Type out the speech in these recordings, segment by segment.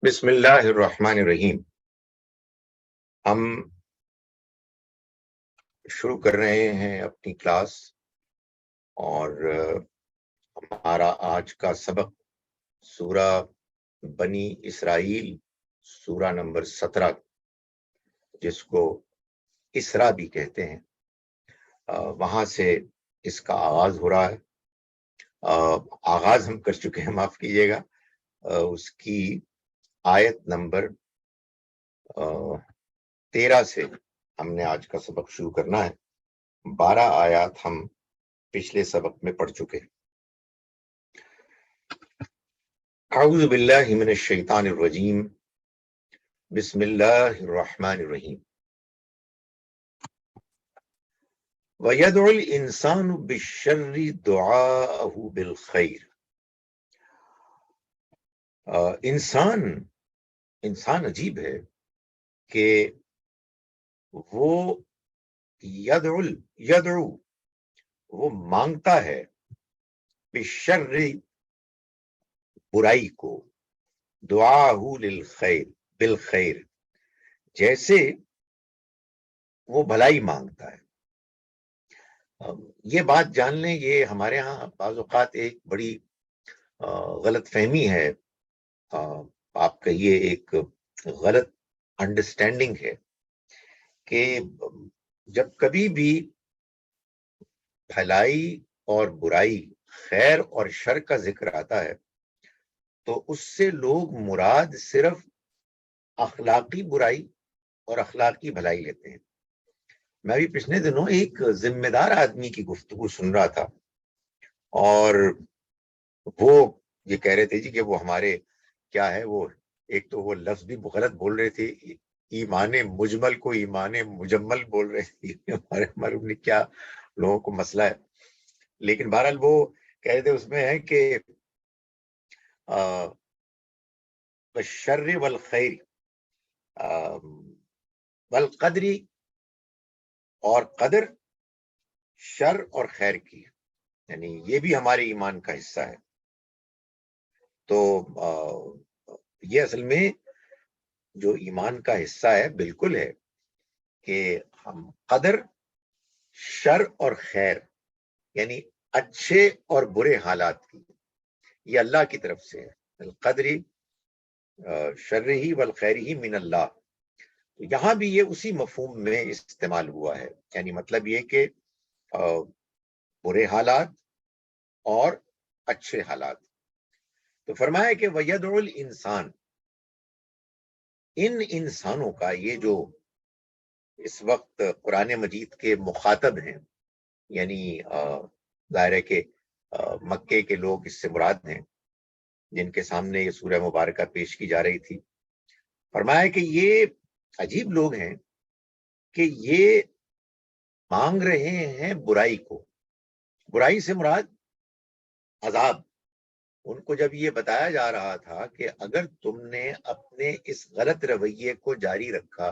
بسم اللہ الرحمن الرحیم. ہم شروع کر رہے ہیں اپنی کلاس، اور ہمارا آج کا سبق سورہ بنی اسرائیل، سورہ نمبر 17، جس کو اسرا بھی کہتے ہیں، وہاں سے اس کا آغاز ہو رہا ہے. آغاز ہم کر چکے ہیں، معاف کیجیے گا. اس کی آیت نمبر 13 سے ہم نے آج کا سبق شروع کرنا ہے. 12 آیات ہم پچھلے سبق میں پڑھ چکے. اعوذ باللہ من الشیطان الرجیم، بسم اللہ الرحمن الرحیم. وَيَدْعُ الْإِنسَانُ بِالشَّرِّ دُعَاءَهُ بِالْخَيْرِ. انسان عجیب ہے کہ وہ یدعو وہ مانگتا ہے بالشر برائی کو، دعاءہ للخیر بالخیر، جیسے وہ بھلائی مانگتا ہے. یہ بات جان لیں، یہ ہمارے ہاں بعض اوقات ایک بڑی غلط فہمی ہے، آپ کہیے ایک غلط انڈرسٹینڈنگ ہے، کہ جب کبھی بھی بھلائی اور برائی، خیر اور شر کا ذکر آتا ہے تو اس سے لوگ مراد صرف اخلاقی برائی اور اخلاقی بھلائی لیتے ہیں. میں بھی پچھلے دنوں ایک ذمہ دار آدمی کی گفتگو سن رہا تھا، اور وہ یہ کہہ رہے تھے جی کہ وہ ہمارے کیا ہے، وہ ایک تو وہ لفظ بھی غلط بول رہے تھے، ایمان مجمل کو ایمان مجمل بول رہے تھے. ہمارے کیا لوگوں کو مسئلہ ہے. لیکن بہرحال وہ کہہ رہے تھے اس میں ہے کہ بالشر والخیر والقدری، اور قدر شر اور خیر کی، یعنی یہ بھی ہمارے ایمان کا حصہ ہے. تو یہ اصل میں جو ایمان کا حصہ ہے بالکل ہے کہ ہم قدر، شر اور خیر، یعنی اچھے اور برے حالات کی، یہ اللہ کی طرف سے ہے. القدری شرہی والخیرہی من اللہ. یہاں بھی یہ اسی مفہوم میں استعمال ہوا ہے، یعنی مطلب یہ کہ برے حالات اور اچھے حالات. تو فرمایا کہ وَيَدْعُ الْإِنسان، ان انسانوں کا، یہ جو اس وقت قرآن مجید کے مخاطب ہیں، یعنی ظاہر ہے کہ مکے کے لوگ اس سے مراد ہیں جن کے سامنے یہ سورہ مبارکہ پیش کی جا رہی تھی. فرمایا کہ یہ عجیب لوگ ہیں کہ یہ مانگ رہے ہیں برائی کو. برائی سے مراد عذاب. ان کو جب یہ بتایا جا رہا تھا کہ اگر تم نے اپنے اس غلط رویے کو جاری رکھا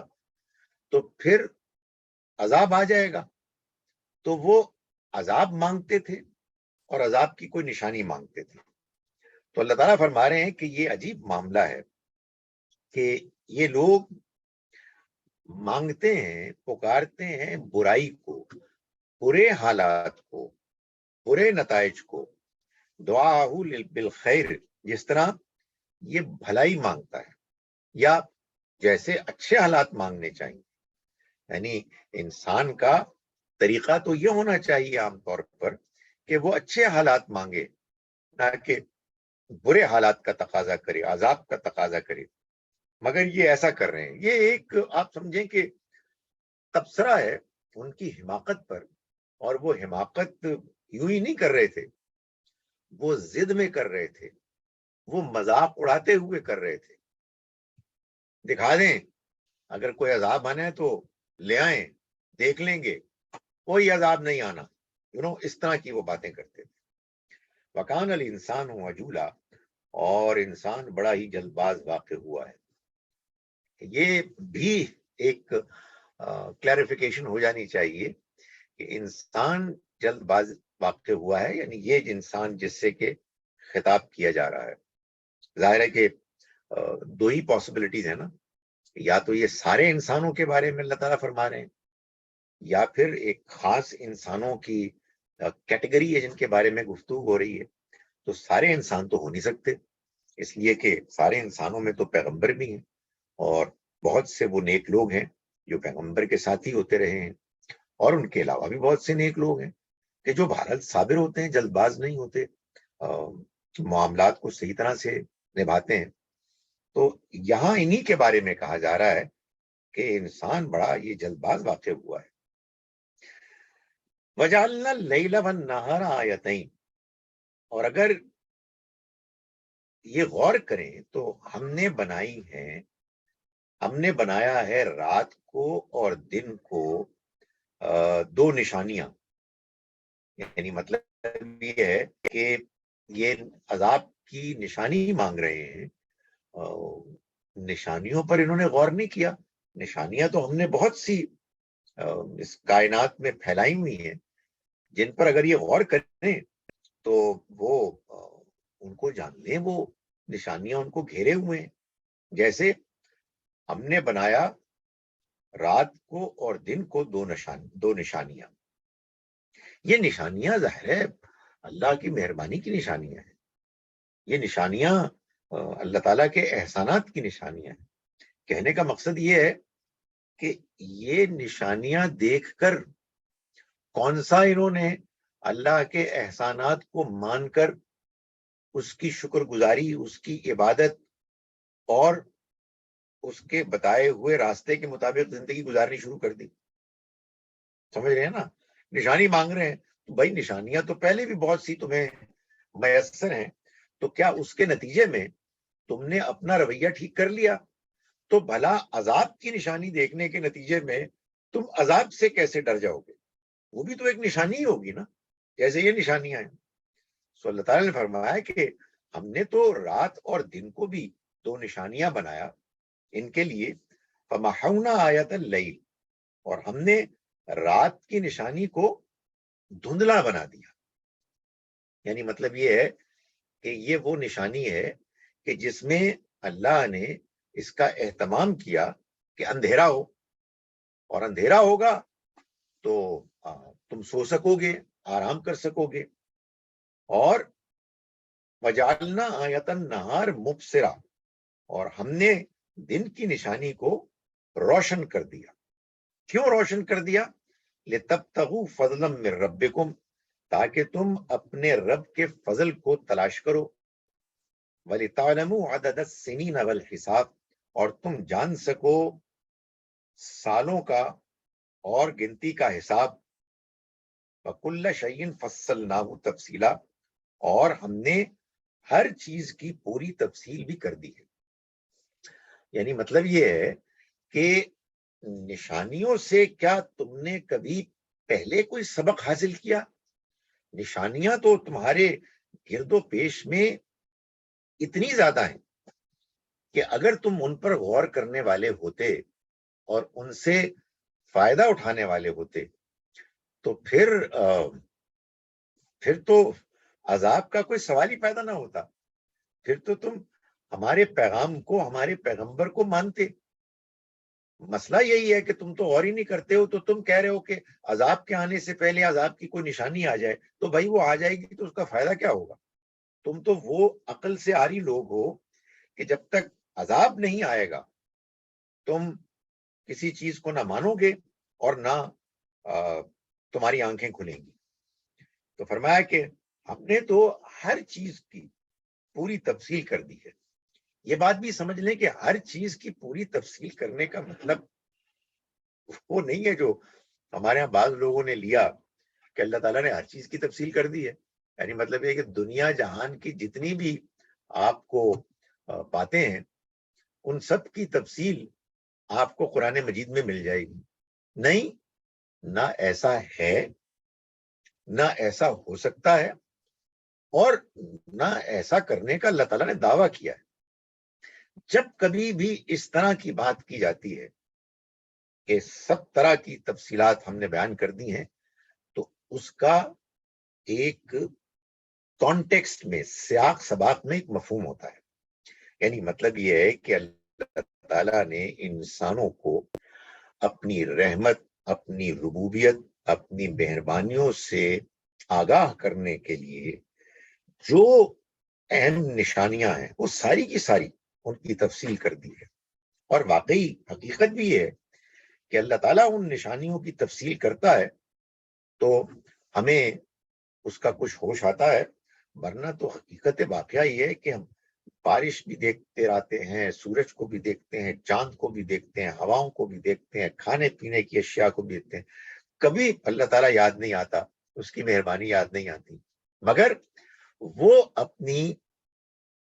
تو پھر عذاب آ جائے گا، تو وہ عذاب مانگتے تھے اور عذاب کی کوئی نشانی مانگتے تھے. تو اللہ تعالیٰ فرما رہے ہیں کہ یہ عجیب معاملہ ہے کہ یہ لوگ مانگتے ہیں، پکارتے ہیں برائی کو، برے حالات کو، برے نتائج کو، دعاء بالخیر، جس طرح یہ بھلائی مانگتا ہے، یا جیسے اچھے حالات مانگنے چاہیے. یعنی انسان کا طریقہ تو یہ ہونا چاہیے عام طور پر کہ وہ اچھے حالات مانگے، نہ کہ برے حالات کا تقاضا کرے، عذاب کا تقاضا کرے. مگر یہ ایسا کر رہے ہیں. یہ ایک آپ سمجھیں کہ تبصرہ ہے ان کی حماقت پر، اور وہ حماقت یوں ہی نہیں کر رہے تھے، وہ ضد میں کر رہے تھے، وہ مذاق اڑاتے ہوئے کر رہے تھے. دکھا دیں، اگر کوئی عذاب آنا ہے تو لے آئیں، دیکھ لیں گے، کوئی عذاب نہیں آنا، اس طرح کی وہ باتیں کرتے تھے. وَكَانَ الْإِنسَانُ عَجُولًا، اور انسان بڑا ہی جلد باز واقع ہوا ہے. یہ بھی ایک کلیریفیکیشن ہو جانی چاہیے کہ انسان جلد باز واقع ہوا ہے، یعنی یہ انسان جس سے کہ خطاب کیا جا رہا ہے. ظاہر ہے کہ دو ہی پاسبلٹیز ہیں نا، یا تو یہ سارے انسانوں کے بارے میں اللہ تعالیٰ فرما رہے ہیں، یا پھر ایک خاص انسانوں کی کیٹیگری ہے جن کے بارے میں گفتگو ہو رہی ہے. تو سارے انسان تو ہو نہیں سکتے، اس لیے کہ سارے انسانوں میں تو پیغمبر بھی ہیں، اور بہت سے وہ نیک لوگ ہیں جو پیغمبر کے ساتھی ہوتے رہے ہیں، اور ان کے علاوہ بھی بہت سے نیک لوگ ہیں کہ جو بہرحال صابر ہوتے ہیں، جلد باز نہیں ہوتے، معاملات کو صحیح طرح سے نبھاتے ہیں. تو یہاں انہی کے بارے میں کہا جا رہا ہے کہ انسان بڑا یہ جلد باز واقع ہوا ہے. وَجَعَلْنَا اللَّيْلَ وَالنَّهَارَ آیَتَيْنِ، اور اگر یہ غور کریں تو ہم نے بنایا ہے رات کو اور دن کو دو نشانیاں. یعنی مطلب یہ ہے کہ یہ عذاب کی نشانی مانگ رہے ہیں، نشانیوں پر انہوں نے غور نہیں کیا. نشانیاں تو ہم نے بہت سی اس کائنات میں پھیلائی ہوئی ہیں، جن پر اگر یہ غور کریں تو وہ ان کو جان لیں، وہ نشانیاں ان کو گھیرے ہوئے ہیں. جیسے ہم نے بنایا رات کو اور دن کو دو نشانیاں. یہ نشانیاں ظاہر ہے اللہ کی مہربانی کی نشانیاں ہیں، یہ نشانیاں اللہ تعالیٰ کے احسانات کی نشانیاں ہیں. کہنے کا مقصد یہ ہے کہ یہ نشانیاں دیکھ کر کون سا انہوں نے اللہ کے احسانات کو مان کر اس کی شکر گزاری، اس کی عبادت اور اس کے بتائے ہوئے راستے کے مطابق زندگی گزارنی شروع کر دی. سمجھ رہے ہیں نا؟ نشانی مانگ رہے ہیں تو بھائی نشانیاں تو پہلے بھی بہت سی تمہیں میسر ہیں، تو کیا اس کے نتیجے میں تم نے اپنا رویہ ٹھیک کر لیا؟ تو بھلا عذاب کی نشانی دیکھنے کے نتیجے میں تم عذاب سے کیسے ڈر جاؤ گے؟ وہ بھی تو ایک نشانی ہی ہوگی نا، جیسے یہ نشانیاں ہیں. سو اللہ تعالیٰ نے فرمایا کہ ہم نے تو رات اور دن کو بھی دو نشانیاں بنایا ان کے لیے. فَمَحَوْنَا آیَةَ اللَّيْلِ، اور ہم نے رات کی نشانی کو دھندلا بنا دیا. یعنی مطلب یہ ہے کہ یہ وہ نشانی ہے کہ جس میں اللہ نے اس کا اہتمام کیا کہ اندھیرا ہو، اور اندھیرا ہوگا تو تم سو سکو گے، آرام کر سکو گے. اور وَجَعَلْنَا آیَةَ النَّهَارِ مُبْصِرًا، اور ہم نے دن کی نشانی کو روشن کر دیا. کیوں روشن کر دیا؟ لِتَبْتَغُوا فَضْلًا مِّن رَبِّكُمْ، تاکہ تم اپنے رب کے فضل کو تلاش کرو. وَلِتَعْلَمُوا عَدَدَ السِّنِينَ وَالْحِسَابَ، اور تم جان سکو سالوں کا اور گنتی کا حساب. وَكُلَّ شَيْءٍ فَصَّلْنَاهُ تَفْصِيلًا، اور ہم نے ہر چیز کی پوری تفصیل بھی کر دی ہے. یعنی مطلب یہ ہے کہ نشانیوں سے کیا تم نے کبھی پہلے کوئی سبق حاصل کیا؟ نشانیاں تو تمہارے گرد و پیش میں اتنی زیادہ ہیں کہ اگر تم ان پر غور کرنے والے ہوتے اور ان سے فائدہ اٹھانے والے ہوتے تو پھر تو عذاب کا کوئی سوال ہی پیدا نہ ہوتا. پھر تو تم ہمارے پیغام کو، ہمارے پیغمبر کو مانتے. مسئلہ یہی ہے کہ تم تو غور ہی نہیں کرتے ہو، تو تم کہہ رہے ہو کہ عذاب کے آنے سے پہلے عذاب کی کوئی نشانی آ جائے، تو بھائی وہ آ جائے گی تو اس کا فائدہ کیا ہوگا؟ تم تو وہ عقل سے عاری لوگ ہو کہ جب تک عذاب نہیں آئے گا تم کسی چیز کو نہ مانو گے اور نہ تمہاری آنکھیں کھلیں گی. تو فرمایا کہ ہم نے تو ہر چیز کی پوری تفصیل کر دی ہے. یہ بات بھی سمجھ لیں کہ ہر چیز کی پوری تفصیل کرنے کا مطلب وہ نہیں ہے جو ہمارے یہاں بعض لوگوں نے لیا کہ اللہ تعالیٰ نے ہر چیز کی تفصیل کر دی ہے. یعنی مطلب یہ کہ دنیا جہان کی جتنی بھی آپ کو باتیں ہیں ان سب کی تفصیل آپ کو قرآن مجید میں مل جائے گی. نہیں، نہ ایسا ہے، نہ ایسا ہو سکتا ہے، اور نہ ایسا کرنے کا اللہ تعالیٰ نے دعویٰ کیا ہے. جب کبھی بھی اس طرح کی بات کی جاتی ہے کہ سب طرح کی تفصیلات ہم نے بیان کر دی ہیں، تو اس کا ایک کانٹیکسٹ میں، سیاق سباق میں ایک مفہوم ہوتا ہے. یعنی مطلب یہ ہے کہ اللہ تعالیٰ نے انسانوں کو اپنی رحمت، اپنی ربوبیت، اپنی مہربانیوں سے آگاہ کرنے کے لیے جو اہم نشانیاں ہیں وہ ساری کی ساری ان کی تفصیل کر دی ہے. اور واقعی حقیقت بھی ہے کہ اللہ تعالیٰ ان نشانیوں کی تفصیل کرتا ہے تو ہمیں اس کا کچھ ہوش آتا ہے، ورنہ تو حقیقت واقعہ یہ ہے کہ ہم بارش بھی دیکھتے رہتے ہیں، سورج کو بھی دیکھتے ہیں، چاند کو بھی دیکھتے ہیں، ہواؤں کو بھی دیکھتے ہیں، کھانے پینے کی اشیاء کو بھی دیکھتے ہیں، کبھی اللہ تعالیٰ یاد نہیں آتا، اس کی مہربانی یاد نہیں آتی. مگر وہ اپنی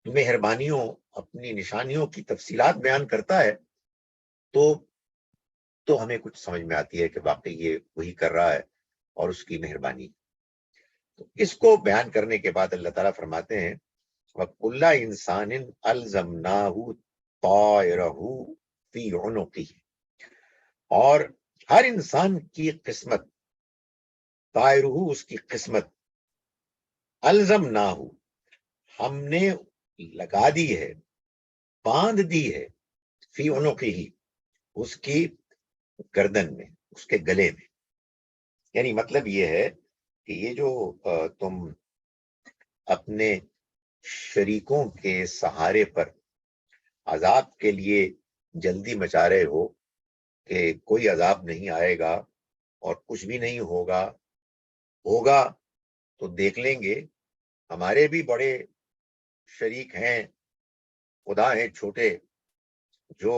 مہربانیوں، اپنی نشانیوں کی تفصیلات بیان کرتا ہے تو ہمیں کچھ سمجھ میں آتی ہے کہ واقعی یہ وہی کر رہا ہے اور اس کی مہربانی. تو اس کو بیان کرنے کے بعد اللہ تعالیٰ فرماتے ہیں وَكُلَّ إِنسَانٍ أَلْزَمْنَاهُ طَائِرَهُ فِي عُنُقِهِ، اور ہر انسان کی قسمت، طائرہ اس کی قسمت، الزمناہ ہم نے لگا دی ہے، باندھ دی ہے، فی عنقہ اس کی گردن میں، اس کے گلے میں. یعنی مطلب یہ ہے کہ یہ جو تم اپنے شریکوں کے سہارے پر عذاب کے لیے جلدی مچا رہے ہو کہ کوئی عذاب نہیں آئے گا اور کچھ بھی نہیں ہوگا تو دیکھ لیں گے. ہمارے بھی بڑے شریک ہیں، خدا ہیں چھوٹے، جو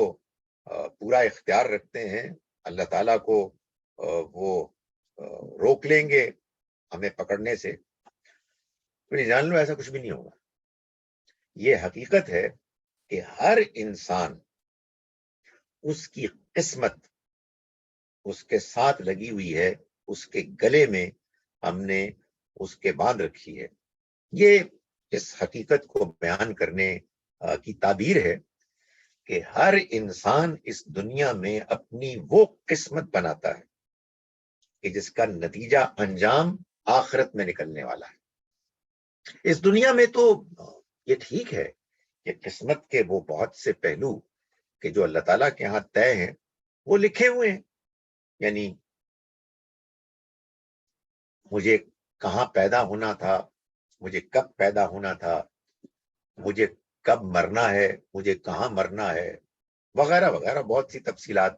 پورا اختیار رکھتے ہیں. اللہ تعالیٰ کو وہ روک لیں گے ہمیں پکڑنے سے. تو جان لو ایسا کچھ بھی نہیں ہوگا. یہ حقیقت ہے کہ ہر انسان اس کی قسمت اس کے ساتھ لگی ہوئی ہے، اس کے گلے میں ہم نے اس کے باندھ رکھی ہے. یہ اس حقیقت کو بیان کرنے کی تعبیر ہے کہ ہر انسان اس دنیا میں اپنی وہ قسمت بناتا ہے کہ جس کا نتیجہ انجام آخرت میں نکلنے والا ہے. اس دنیا میں تو یہ ٹھیک ہے کہ قسمت کے وہ بہت سے پہلو کہ جو اللہ تعالیٰ کے ہاں طے ہیں وہ لکھے ہوئے ہیں. یعنی مجھے کہاں پیدا ہونا تھا، مجھے کب پیدا ہونا تھا، مجھے کب مرنا ہے، مجھے کہاں مرنا ہے، وغیرہ وغیرہ بہت سی تفصیلات.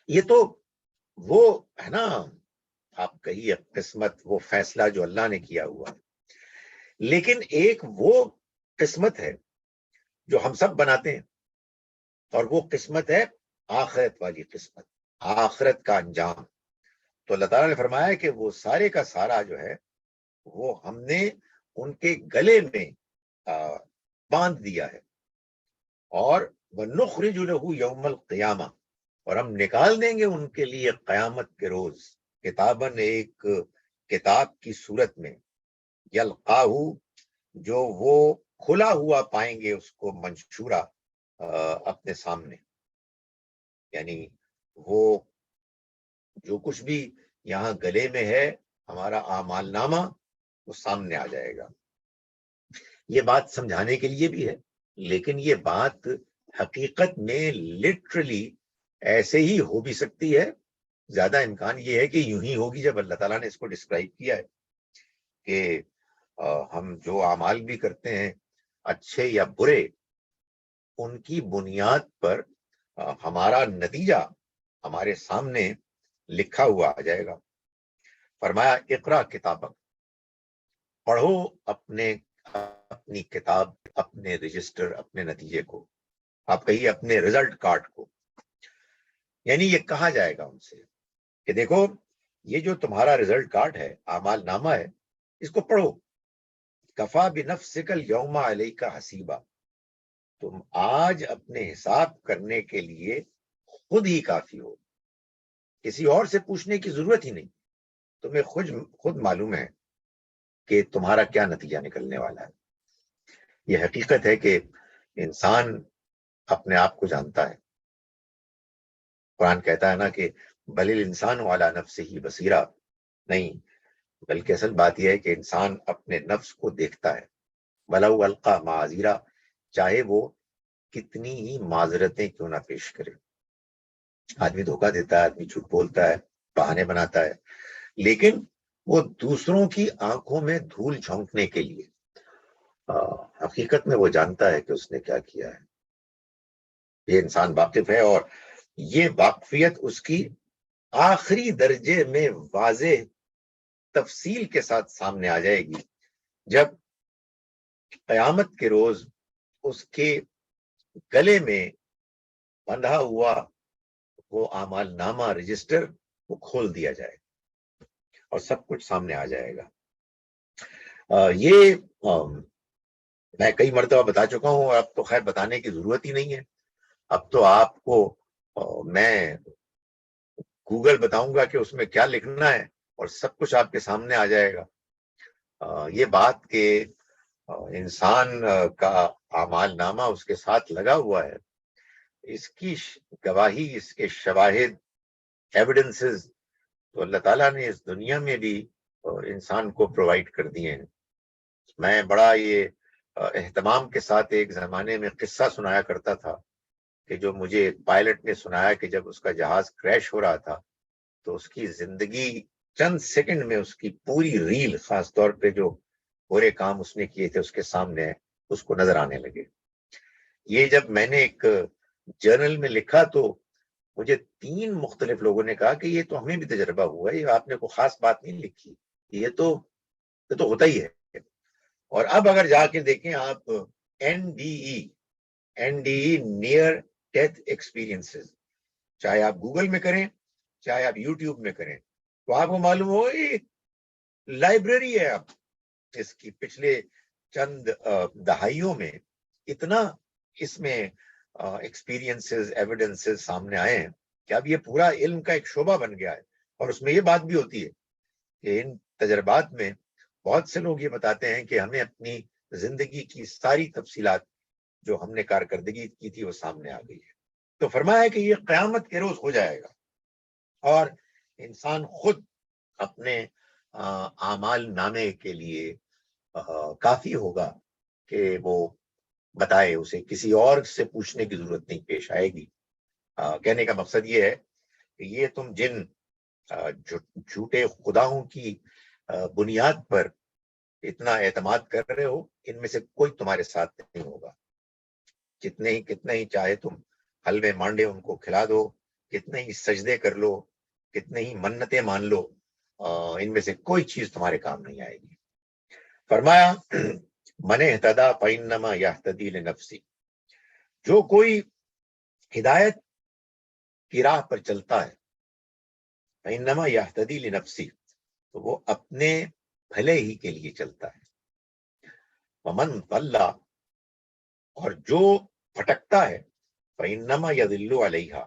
یہ تو وہ ہے نا، آپ کہیے قسمت، وہ فیصلہ جو اللہ نے کیا ہوا. لیکن ایک وہ قسمت ہے جو ہم سب بناتے ہیں، اور وہ قسمت ہے آخرت والی قسمت، آخرت کا انجام. تو اللہ تعالیٰ نے فرمایا کہ وہ سارے کا سارا جو ہے وہ ہم نے ان کے گلے میں باندھ دیا ہے. اور وَنُخْرِجُ لَهُ يَوْمَ الْقِيَامَةِ، اور ہم نکال دیں گے ان کے لیے قیامت کے روز کتاباً، ایک کتاب کی صورت میں، یلقاہ جو وہ کھلا ہوا پائیں گے اس کو، منشورہ اپنے سامنے. یعنی وہ جو کچھ بھی یہاں گلے میں ہے ہمارا اعمال نامہ وہ سامنے آ جائے گا. یہ بات سمجھانے کے لیے بھی ہے، لیکن یہ بات حقیقت میں لٹرلی ایسے ہی ہو بھی سکتی ہے. زیادہ امکان یہ ہے کہ یوں ہی ہوگی جب اللہ تعالیٰ نے اس کو ڈسکرائب کیا ہے کہ ہم جو اعمال بھی کرتے ہیں اچھے یا برے، ان کی بنیاد پر ہمارا نتیجہ ہمارے سامنے لکھا ہوا آ جائے گا. فرمایا اقرا کتابک، پڑھو اپنی کتاب، اپنے رجسٹر، اپنے نتیجے کو، آپ کہیے اپنے رزلٹ کارڈ کو. یعنی یہ کہا جائے گا ان سے کہ دیکھو یہ جو تمہارا رزلٹ کارڈ ہے، اعمال نامہ ہے، اس کو پڑھو. کفا بنفسک الیوم علیک حسیبا، تم آج اپنے حساب کرنے کے لیے خود ہی کافی ہو، کسی اور سے پوچھنے کی ضرورت ہی نہیں. تمہیں خود معلوم ہے کہ تمہارا کیا نتیجہ نکلنے والا ہے. یہ حقیقت ہے کہ انسان اپنے آپ کو جانتا ہے. قرآن کہتا ہے نا کہ بل الانسان علی نفسہ بصیرہ، نہیں، بلکہ اصل بات یہ ہے کہ انسان اپنے نفس کو دیکھتا ہے. ولو القی معاذیرہ، چاہے وہ کتنی ہی معذرتیں کیوں نہ پیش کرے. آدمی دھوکہ دیتا ہے، آدمی جھوٹ بولتا ہے، بہانے بناتا ہے، لیکن وہ دوسروں کی آنکھوں میں دھول جھونکنے کے لیے حقیقت میں وہ جانتا ہے کہ اس نے کیا کیا ہے. یہ انسان واقف ہے، اور یہ واقفیت اس کی آخری درجے میں واضح تفصیل کے ساتھ سامنے آ جائے گی جب قیامت کے روز اس کے گلے میں بندھا ہوا وہ اعمال نامہ رجسٹر وہ کھول دیا جائے اور سب کچھ سامنے آ جائے گا. یہ میں کئی مرتبہ بتا چکا ہوں، اور اب تو خیر بتانے کی ضرورت ہی نہیں ہے. اب تو آپ کو میں گوگل بتاؤں گا کہ اس میں کیا لکھنا ہے اور سب کچھ آپ کے سامنے آ جائے گا. یہ بات کہ انسان کا اعمال نامہ اس کے ساتھ لگا ہوا ہے، اس کی گواہی، اس کے شواہد، ایویڈنسز تو اللہ تعالیٰ نے اس دنیا میں بھی انسان کو پرووائڈ کر دیے ہیں. میں بڑا یہ اہتمام کے ساتھ ایک زمانے میں قصہ سنایا کرتا تھا کہ جو مجھے پائلٹ نے سنایا کہ جب اس کا جہاز کریش ہو رہا تھا تو اس کی زندگی چند سیکنڈ میں اس کی پوری ریل، خاص طور پہ جو برے کام اس نے کیے تھے اس کے سامنے اس کو نظر آنے لگے. یہ جب میں نے ایک جرنل میں لکھا تو مجھے 3 مختلف لوگوں نے کہا کہ یہ تو ہمیں بھی تجربہ ہوا ہے، یہ آپ نے کوئی خاص بات نہیں لکھی، یہ تو ہوتا ہی ہے. اور اب اگر جا کے دیکھیں آپ NDE نیئر ڈیتھ ایکسپیرینسز، چاہے آپ گوگل میں کریں چاہے آپ یوٹیوب میں کریں، تو آپ کو معلوم ہو ایک لائبریری ہے اب اس کی. پچھلے چند دہائیوں میں اتنا اس میں ایکسپیرینسز، ایویڈنسز سامنے آئے ہیں کہ اب یہ پورا علم کا ایک شعبہ بن گیا ہے. اور اس میں یہ بات بھی ہوتی ہے کہ ان تجربات میں بہت سے لوگ یہ بتاتے ہیں کہ ہمیں اپنی زندگی کی ساری تفصیلات جو ہم نے کارکردگی کی تھی وہ سامنے آ گئی ہے. تو فرمایا کہ یہ قیامت کے روز ہو جائے گا اور انسان خود اپنے اعمال نامے کے لیے کافی ہوگا کہ وہ بتائے، اسے کسی اور سے پوچھنے کی ضرورت نہیں پیش آئے گی. کہنے کا مقصد یہ ہے کہ یہ تم جن جھوٹے خداؤں کی بنیاد پر اتنا اعتماد کر رہے ہو، ان میں سے کوئی تمہارے ساتھ نہیں ہوگا. کتنے ہی چاہے تم حلوے مانڈے ان کو کھلا دو، کتنے ہی سجدے کر لو، کتنے ہی منتیں مان لو، ان میں سے کوئی چیز تمہارے کام نہیں آئے گی. فرمایا من اہتدی فانما یہتدی لنفسی، جو کوئی ہدایت کی راہ پر چلتا ہے، فانما یہتدی لنفسی، تو وہ اپنے بھلے ہی کے لیے چلتا ہے. ومن ضل، اور جو بھٹکتا ہے، فانما یضل علیہا،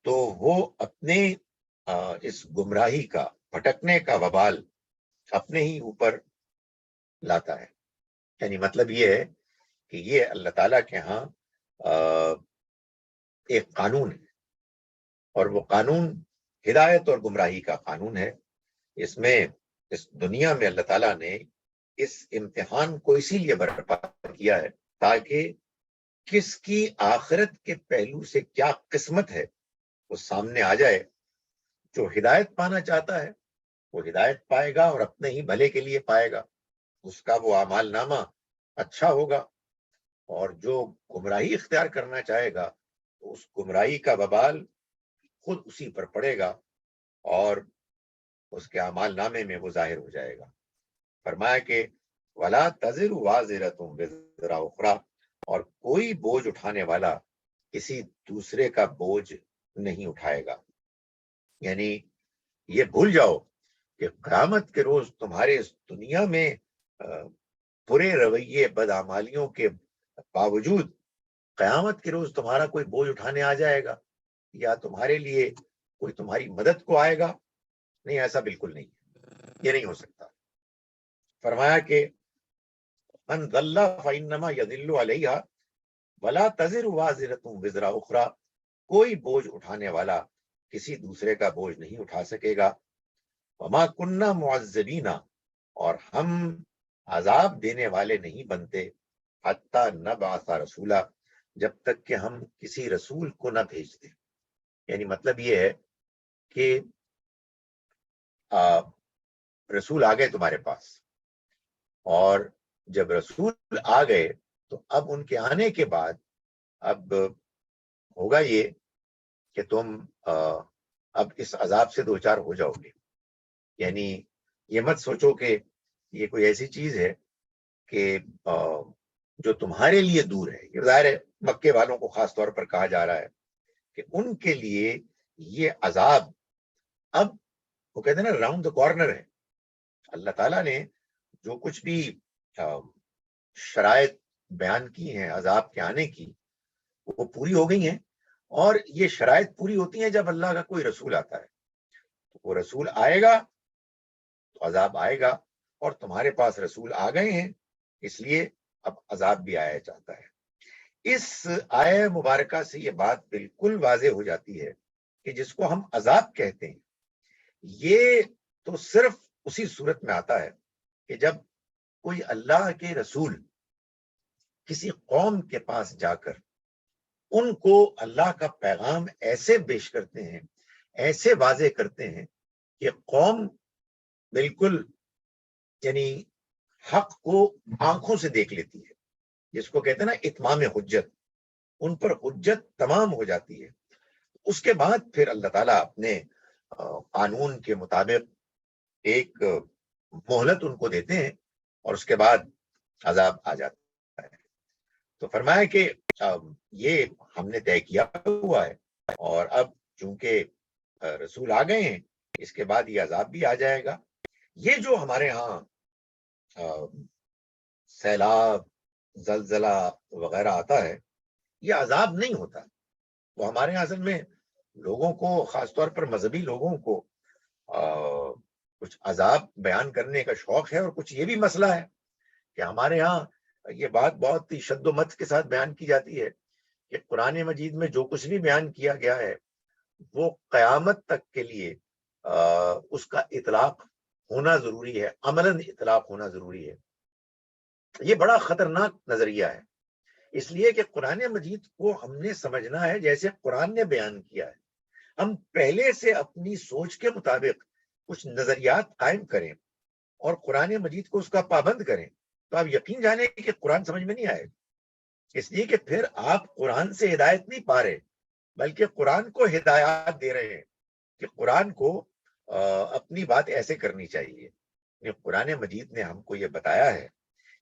تو وہ اپنے اس گمراہی کا، بھٹکنے کا وبال اپنے ہی اوپر لاتا ہے. یعنی مطلب یہ ہے کہ یہ اللہ تعالیٰ کے ہاں ایک قانون ہے، اور وہ قانون ہدایت اور گمراہی کا قانون ہے. اس میں، اس دنیا میں اللہ تعالیٰ نے اس امتحان کو اسی لیے برپا کیا ہے تاکہ کس کی آخرت کے پہلو سے کیا قسمت ہے وہ سامنے آ جائے. جو ہدایت پانا چاہتا ہے وہ ہدایت پائے گا اور اپنے ہی بھلے کے لیے پائے گا، اس کا وہ اعمال نامہ اچھا ہوگا. اور جو گمراہی اختیار کرنا چاہے گا تو اس گمراہی کا وبال خود اسی پر پڑے گا اور اس کے اعمال نامے میں وہ ظاہر ہو جائے گا. فرمایا کہ وَلَا تَزِرُ وَازِرَةٌ وِزْرَ أُخْرَىٰ، اور کوئی بوجھ اٹھانے والا کسی دوسرے کا بوجھ نہیں اٹھائے گا. یعنی یہ بھول جاؤ کہ قیامت کے روز تمہارے اس دنیا میں برے رویے، بدعمالیوں کے باوجود قیامت کے روز تمہارا کوئی بوجھ اٹھانے آ جائے گا یا تمہارے لیے کوئی تمہاری مدد کو آئے گا. نہیں، ایسا بالکل نہیں، یہ نہیں ہو سکتا. فرمایا کہ من ضل فانما یضل علیہا ولا تزر وازرۃ وزر اخرى، کوئی بوجھ اٹھانے والا کسی دوسرے کا بوجھ نہیں اٹھا سکے گا. وما كنا معذبین، اور ہم عذاب دینے والے نہیں بنتے حتی نبعث رسولا، جب تک کہ ہم کسی رسول کو نہ بھیج دیں. یعنی مطلب یہ ہے کہ رسول آ گئے تمہارے پاس، اور جب رسول آ گئے تو اب ان کے آنے کے بعد اب ہوگا یہ کہ تم اب اس عذاب سے دوچار ہو جاؤ گے. یعنی یہ مت سوچو کہ یہ کوئی ایسی چیز ہے کہ جو تمہارے لیے دور ہے. یہ ظاہر ہے مکے والوں کو خاص طور پر کہا جا رہا ہے کہ ان کے لیے یہ عذاب اب وہ کہتے ہیں نا راؤنڈ دا کارنر ہے. اللہ تعالیٰ نے جو کچھ بھی شرائط بیان کی ہیں عذاب کے آنے کی، وہ پوری ہو گئی ہیں. اور یہ شرائط پوری ہوتی ہیں جب اللہ کا کوئی رسول آتا ہے. تو وہ رسول آئے گا تو عذاب آئے گا، اور تمہارے پاس رسول آ گئے ہیں اس لیے اب عذاب بھی آیا چاہتا ہے. اس آیہ مبارکہ سے یہ بات بالکل واضح ہو جاتی ہے کہ جس کو ہم عذاب کہتے ہیں یہ تو صرف اسی صورت میں آتا ہے کہ جب کوئی اللہ کے رسول کسی قوم کے پاس جا کر ان کو اللہ کا پیغام ایسے پیش کرتے ہیں، ایسے واضح کرتے ہیں کہ قوم بالکل یعنی حق کو آنکھوں سے دیکھ لیتی ہے، جس کو کہتے ہیں نا اتمام حجت، ان پر حجت تمام ہو جاتی ہے. اس کے بعد پھر اللہ تعالیٰ اپنے قانون کے مطابق ایک مہلت ان کو دیتے ہیں اور اس کے بعد عذاب آ جاتا ہے. تو فرمایا کہ یہ ہم نے طے کیا ہوا ہے، اور اب چونکہ رسول آ گئے ہیں اس کے بعد یہ عذاب بھی آ جائے گا. یہ جو ہمارے ہاں سیلاب، زلزلہ وغیرہ آتا ہے یہ عذاب نہیں ہوتا. وہ ہمارے اصل میں لوگوں کو، خاص طور پر مذہبی لوگوں کو کچھ عذاب بیان کرنے کا شوق ہے، اور کچھ یہ بھی مسئلہ ہے کہ ہمارے ہاں یہ بات بہت ہی شد و مت کے ساتھ بیان کی جاتی ہے کہ قرآن مجید میں جو کچھ بھی بیان کیا گیا ہے وہ قیامت تک کے لیے اس کا اطلاق ہونا ضروری ہے، عملاً اطلاق ہونا ضروری ہے. یہ بڑا خطرناک نظریہ ہے، اس لیے کہ قرآن مجید کو ہم نے سمجھنا ہے جیسے قرآن نے بیان کیا ہے. ہم پہلے سے اپنی سوچ کے مطابق کچھ نظریات قائم کریں اور قرآن مجید کو اس کا پابند کریں تو آپ یقین جانیں کہ قرآن سمجھ میں نہیں آئے. اس لیے کہ پھر آپ قرآن سے ہدایت نہیں پا رہے بلکہ قرآن کو ہدایات دے رہے ہیں کہ قرآن کو اپنی بات ایسے کرنی چاہیے. قرآن مجید نے ہم کو یہ بتایا ہے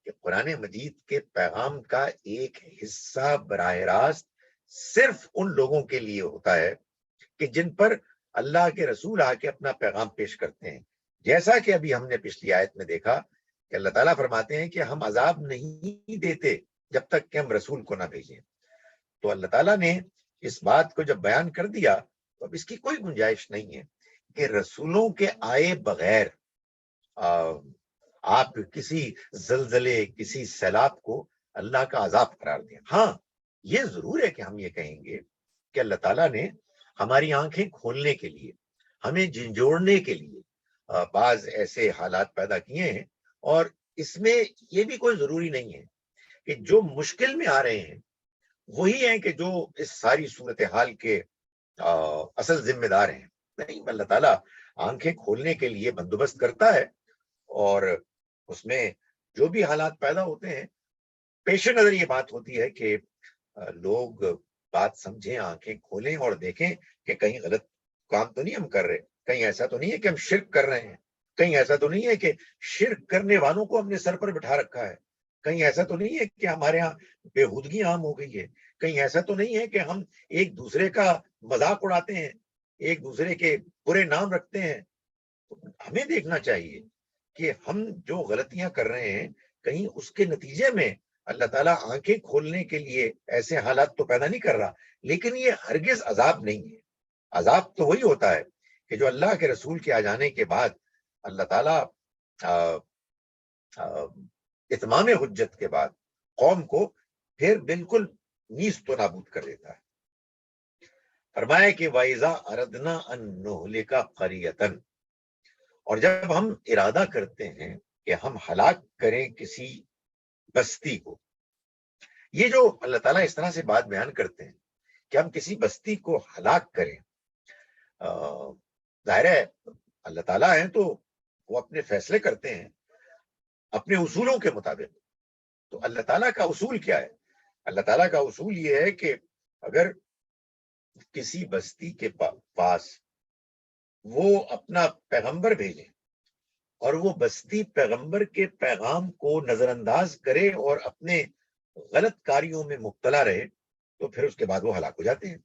کہ قرآن مجید کے پیغام کا ایک حصہ براہ راست صرف ان لوگوں کے لیے ہوتا ہے کہ جن پر اللہ کے رسول آ کے اپنا پیغام پیش کرتے ہیں. جیسا کہ ابھی ہم نے پچھلی آیت میں دیکھا کہ اللہ تعالیٰ فرماتے ہیں کہ ہم عذاب نہیں دیتے جب تک کہ ہم رسول کو نہ بھیجیں. تو اللہ تعالیٰ نے اس بات کو جب بیان کر دیا تو اب اس کی کوئی گنجائش نہیں ہے کہ رسولوں کے آئے بغیر آپ کسی زلزلے، کسی سیلاب کو اللہ کا عذاب قرار دیں. ہاں یہ ضرور ہے کہ ہم یہ کہیں گے کہ اللہ تعالیٰ نے ہماری آنکھیں کھولنے کے لیے، ہمیں جھنجھوڑنے کے لیے بعض ایسے حالات پیدا کیے ہیں، اور اس میں یہ بھی کوئی ضروری نہیں ہے کہ جو مشکل میں آ رہے ہیں وہی ہیں کہ جو اس ساری صورتحال کے اصل ذمہ دار ہیں. نہیں، اللہ تعالیٰ آنکھیں کھولنے کے لیے بندوبست کرتا ہے، اور اس میں جو بھی حالات پیدا ہوتے ہیں پیش نظر یہ بات ہوتی ہے کہ لوگ بات سمجھیں، آنکھیں کھولیں اور دیکھیں کہ کہیں غلط کام تو نہیں ہم کر رہے، کہیں ایسا تو نہیں ہے کہ ہم شرک کر رہے ہیں، کہیں ایسا تو نہیں ہے کہ شرک کرنے والوں کو ہم نے سر پر بٹھا رکھا ہے، کہیں ایسا تو نہیں ہے کہ ہمارے ہاں بےہودگی عام ہو گئی ہے، کہیں ایسا تو نہیں ہے کہ ہم ایک دوسرے کا مذاق اڑاتے ہیں، ایک دوسرے کے برے نام رکھتے ہیں. ہمیں دیکھنا چاہیے کہ ہم جو غلطیاں کر رہے ہیں کہیں اس کے نتیجے میں اللہ تعالیٰ آنکھیں کھولنے کے لیے ایسے حالات تو پیدا نہیں کر رہا. لیکن یہ ہرگز عذاب نہیں ہے. عذاب تو وہی ہوتا ہے کہ جو اللہ کے رسول کے آ جانے کے بعد اللہ تعالیٰ اتمام حجت کے بعد قوم کو پھر بالکل نیست و نابود کر دیتا ہے. فرمایا کہ وَإِذَا أَرَدْنَا أَن نُهْلِكَ قَرْيَةً، اور جب ہم ارادہ کرتے ہیں کہ ہم ہلاک کریں کسی بستی کو، یہ جو اللہ تعالیٰ اس طرح سے بات بیان کرتے ہیں کہ ہم کسی بستی کو ہلاک کریں، ظاہر ہے اللہ تعالیٰ ہیں تو وہ اپنے فیصلے کرتے ہیں اپنے اصولوں کے مطابق. تو اللہ تعالیٰ کا اصول کیا ہے؟ اللہ تعالیٰ کا اصول یہ ہے کہ اگر کسی بستی کے پاس وہ اپنا پیغمبر بھیجے اور وہ بستی پیغمبر کے پیغام کو نظر انداز کرے اور اپنے غلط کاریوں میں مبتلا رہے تو پھر اس کے بعد وہ ہلاک ہو جاتے ہیں.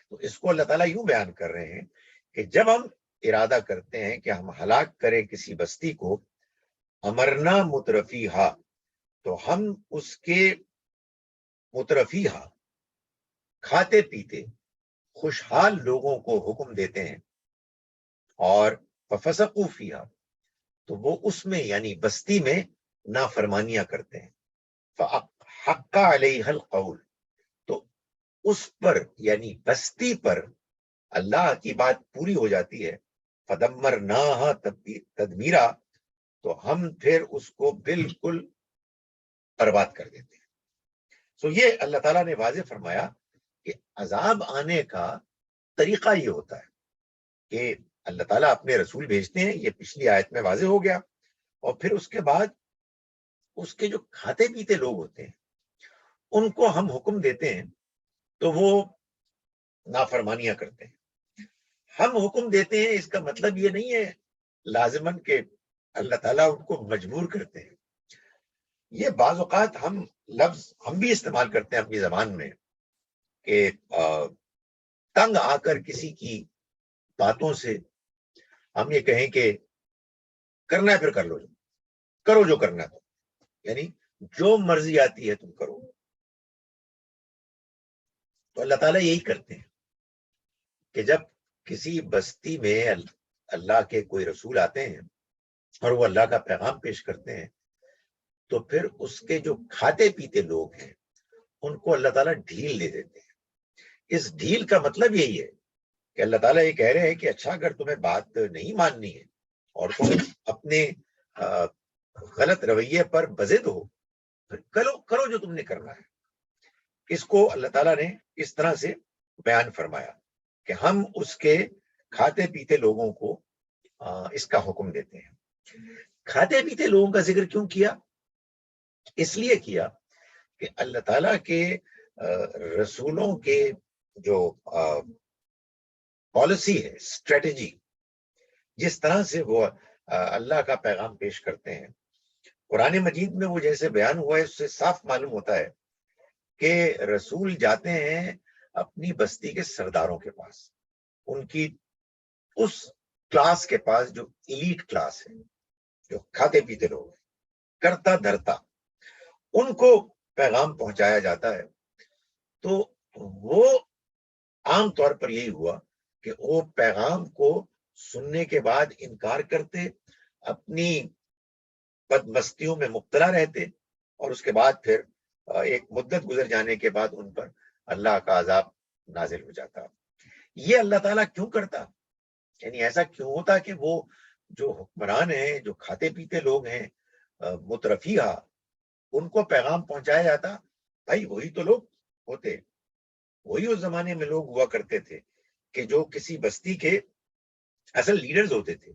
تو اس کو اللہ تعالیٰ یوں بیان کر رہے ہیں کہ جب ہم ارادہ کرتے ہیں کہ ہم ہلاک کریں کسی بستی کو، امرنا مترفیہا، تو ہم اس کے مترفیہا کھاتے پیتے خوشحال لوگوں کو حکم دیتے ہیں، اور ففسقوا فیہا، تو وہ اس میں یعنی بستی میں نافرمانیاں کرتے ہیں. فحق علیہ القول، تو اس پر یعنی بستی پر اللہ کی بات پوری ہو جاتی ہے. فدمرناہا تدمیرا، تو ہم پھر اس کو بالکل برباد کر دیتے ہیں. سو یہ اللہ تعالیٰ نے واضح فرمایا کہ عذاب آنے کا طریقہ یہ ہوتا ہے کہ اللہ تعالیٰ اپنے رسول بھیجتے ہیں، یہ پچھلی آیت میں واضح ہو گیا، اور پھر اس کے بعد اس کے جو کھاتے پیتے لوگ ہوتے ہیں ان کو ہم حکم دیتے ہیں تو وہ نافرمانیاں کرتے ہیں. ہم حکم دیتے ہیں اس کا مطلب یہ نہیں ہے لازماً کہ اللہ تعالیٰ ان کو مجبور کرتے ہیں. یہ بعض اوقات ہم بھی استعمال کرتے ہیں اپنی زبان میں کہ تنگ آ کر کسی کی باتوں سے ہم یہ کہیں کہ کرنا ہے پھر کر لو، کرو جو کرنا ہے، یعنی جو مرضی آتی ہے تم کرو. تو اللہ تعالیٰ یہی کرتے ہیں کہ جب کسی بستی میں اللہ کے کوئی رسول آتے ہیں اور وہ اللہ کا پیغام پیش کرتے ہیں تو پھر اس کے جو کھاتے پیتے لوگ ہیں ان کو اللہ تعالیٰ ڈھیل دے دیتے ہیں. اس ڈھیل کا مطلب یہی ہے کہ اللہ تعالیٰ یہ کہہ رہے ہیں کہ اچھا اگر تمہیں بات نہیں ماننی ہے اور تم اپنے غلط رویے پر بضد ہو، کرو جو تم نے کرنا ہے. اس کو اللہ تعالیٰ نے اس طرح سے بیان فرمایا کہ ہم اس کے کھاتے پیتے لوگوں کو اس کا حکم دیتے ہیں. کھاتے پیتے لوگوں کا ذکر کیوں کیا؟ اس لیے کیا کہ اللہ تعالیٰ کے رسولوں کے جو پالیسی ہے، اسٹریٹجی، جس طرح سے وہ اللہ کا پیغام پیش کرتے ہیں، قرآن مجید میں وہ جیسے بیان ہوا ہے اس سے صاف معلوم ہوتا ہے کہ رسول جاتے ہیں اپنی بستی کے سرداروں کے پاس، ان کی اس کلاس کے پاس جو ایلیٹ کلاس ہے، جو کھاتے پیتے لوگ ہیں، کرتا دھرتا، ان کو پیغام پہنچایا جاتا ہے. تو وہ عام طور پر یہی ہوا کہ وہ پیغام کو سننے کے بعد انکار کرتے، اپنی بدمستیوں میں مبتلا رہتے، اور اس کے بعد پھر ایک مدت گزر جانے کے بعد ان پر اللہ کا عذاب نازل ہو جاتا. یہ اللہ تعالیٰ کیوں کرتا؟ یعنی ایسا کیوں ہوتا کہ وہ جو حکمران ہیں، جو کھاتے پیتے لوگ ہیں، مترفیہ، ان کو پیغام پہنچایا جاتا؟ بھائی وہی تو لوگ ہوتے، وہی اس زمانے میں لوگ ہوا کرتے تھے کہ جو کسی بستی کے اصل لیڈرز ہوتے تھے.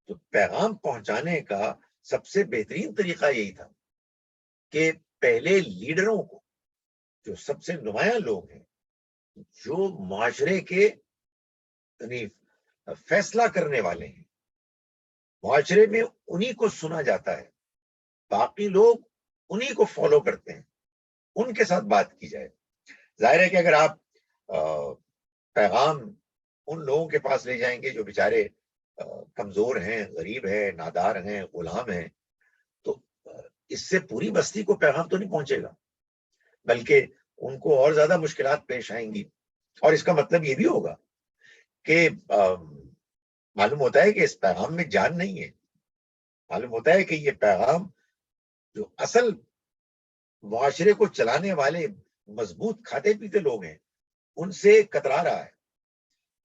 تو پیغام پہنچانے کا سب سے بہترین طریقہ یہی تھا کہ پہلے لیڈروں کو، جو سب سے نمایاں لوگ ہیں، جو معاشرے کے یعنی فیصلہ کرنے والے ہیں، معاشرے میں انہی کو سنا جاتا ہے، باقی لوگ انہی کو فالو کرتے ہیں، ان کے ساتھ بات کی جائے. ظاہر ہے کہ اگر آپ پیغام ان لوگوں کے پاس لے جائیں گے جو بیچارے کمزور ہیں، غریب ہیں، نادار ہیں، غلام ہیں، تو اس سے پوری بستی کو پیغام تو نہیں پہنچے گا، بلکہ ان کو اور زیادہ مشکلات پیش آئیں گی. اور اس کا مطلب یہ بھی ہوگا کہ معلوم ہوتا ہے کہ اس پیغام میں جان نہیں ہے، معلوم ہوتا ہے کہ یہ پیغام جو اصل معاشرے کو چلانے والے مضبوط کھاتے پیتے لوگ ہیں ان سے کترا رہا ہے.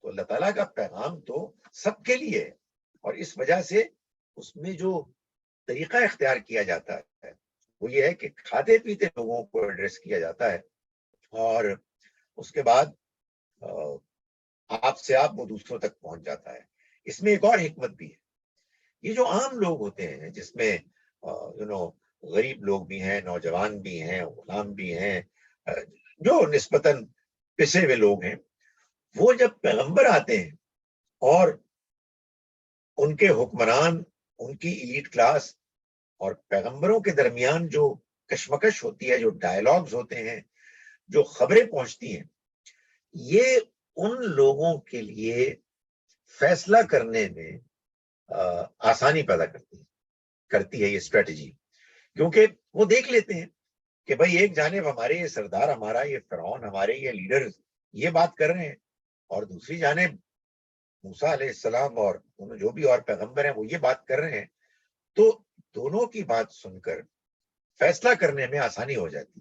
تو اللہ تعالیٰ کا پیغام تو سب کے لیے ہے، اور اس وجہ سے اس میں جو طریقہ اختیار کیا جاتا ہے وہ یہ ہے کہ کھاتے پیتے لوگوں کو ایڈریس کیا جاتا ہے، اور اس کے بعد آپ سے آپ وہ دوسروں تک پہنچ جاتا ہے۔ اس میں ایک اور حکمت بھی ہے، یہ جو عام لوگ ہوتے ہیں جس میں غریب لوگ بھی ہیں، نوجوان بھی ہیں، غلام بھی ہیں، جو نسبتاً پسے ہوئے لوگ ہیں، وہ جب پیغمبر آتے ہیں اور ان کے حکمران، ان کی ایلیٹ کلاس اور پیغمبروں کے درمیان جو کشمکش ہوتی ہے، جو ڈائلاگز ہوتے ہیں، جو خبریں پہنچتی ہیں، یہ ان لوگوں کے لیے فیصلہ کرنے میں آسانی پیدا کرتی ہے یہ اسٹریٹجی، کیونکہ وہ دیکھ لیتے ہیں کہ بھائی ایک جانب ہمارے یہ سردار، ہمارا یہ فرعون، ہمارے یہ لیڈر یہ بات کر رہے ہیں، اور دوسری جانب موسیٰ علیہ السلام اور جو بھی اور پیغمبر ہیں وہ یہ بات کر رہے ہیں، تو دونوں کی بات سن کر فیصلہ کرنے میں آسانی ہو جاتی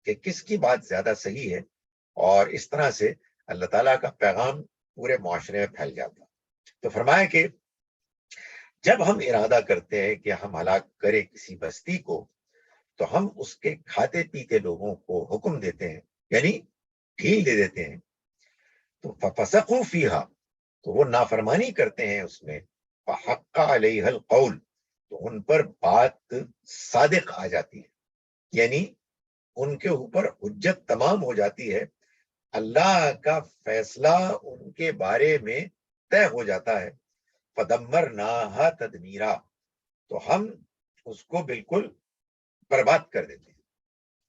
کہ کس کی بات زیادہ صحیح ہے، اور اس طرح سے اللہ تعالیٰ کا پیغام پورے معاشرے میں پھیل جاتا۔ تو فرمایا کہ جب ہم ارادہ کرتے ہیں کہ ہم ہلاک کریں کسی بستی کو، تو ہم اس کے کھاتے پیتے لوگوں کو حکم دیتے ہیں، یعنی ڈھیل دے دیتے ہیں، تو فَفَسَقُوا فِيهَا، تو وہ نافرمانی کرتے ہیں اس میں، فَحَقَّ عَلَيْهَا الْقَوْلُ، تو ان پر بات صادق آ جاتی ہے، یعنی ان کے اوپر حجت تمام ہو جاتی ہے، اللہ کا فیصلہ ان کے بارے میں طے ہو جاتا ہے۔ فَدَمَّرْنَاهَا تَدْمِيرًا، تو ہم اس کو بالکل برباد کر دیتے ہیں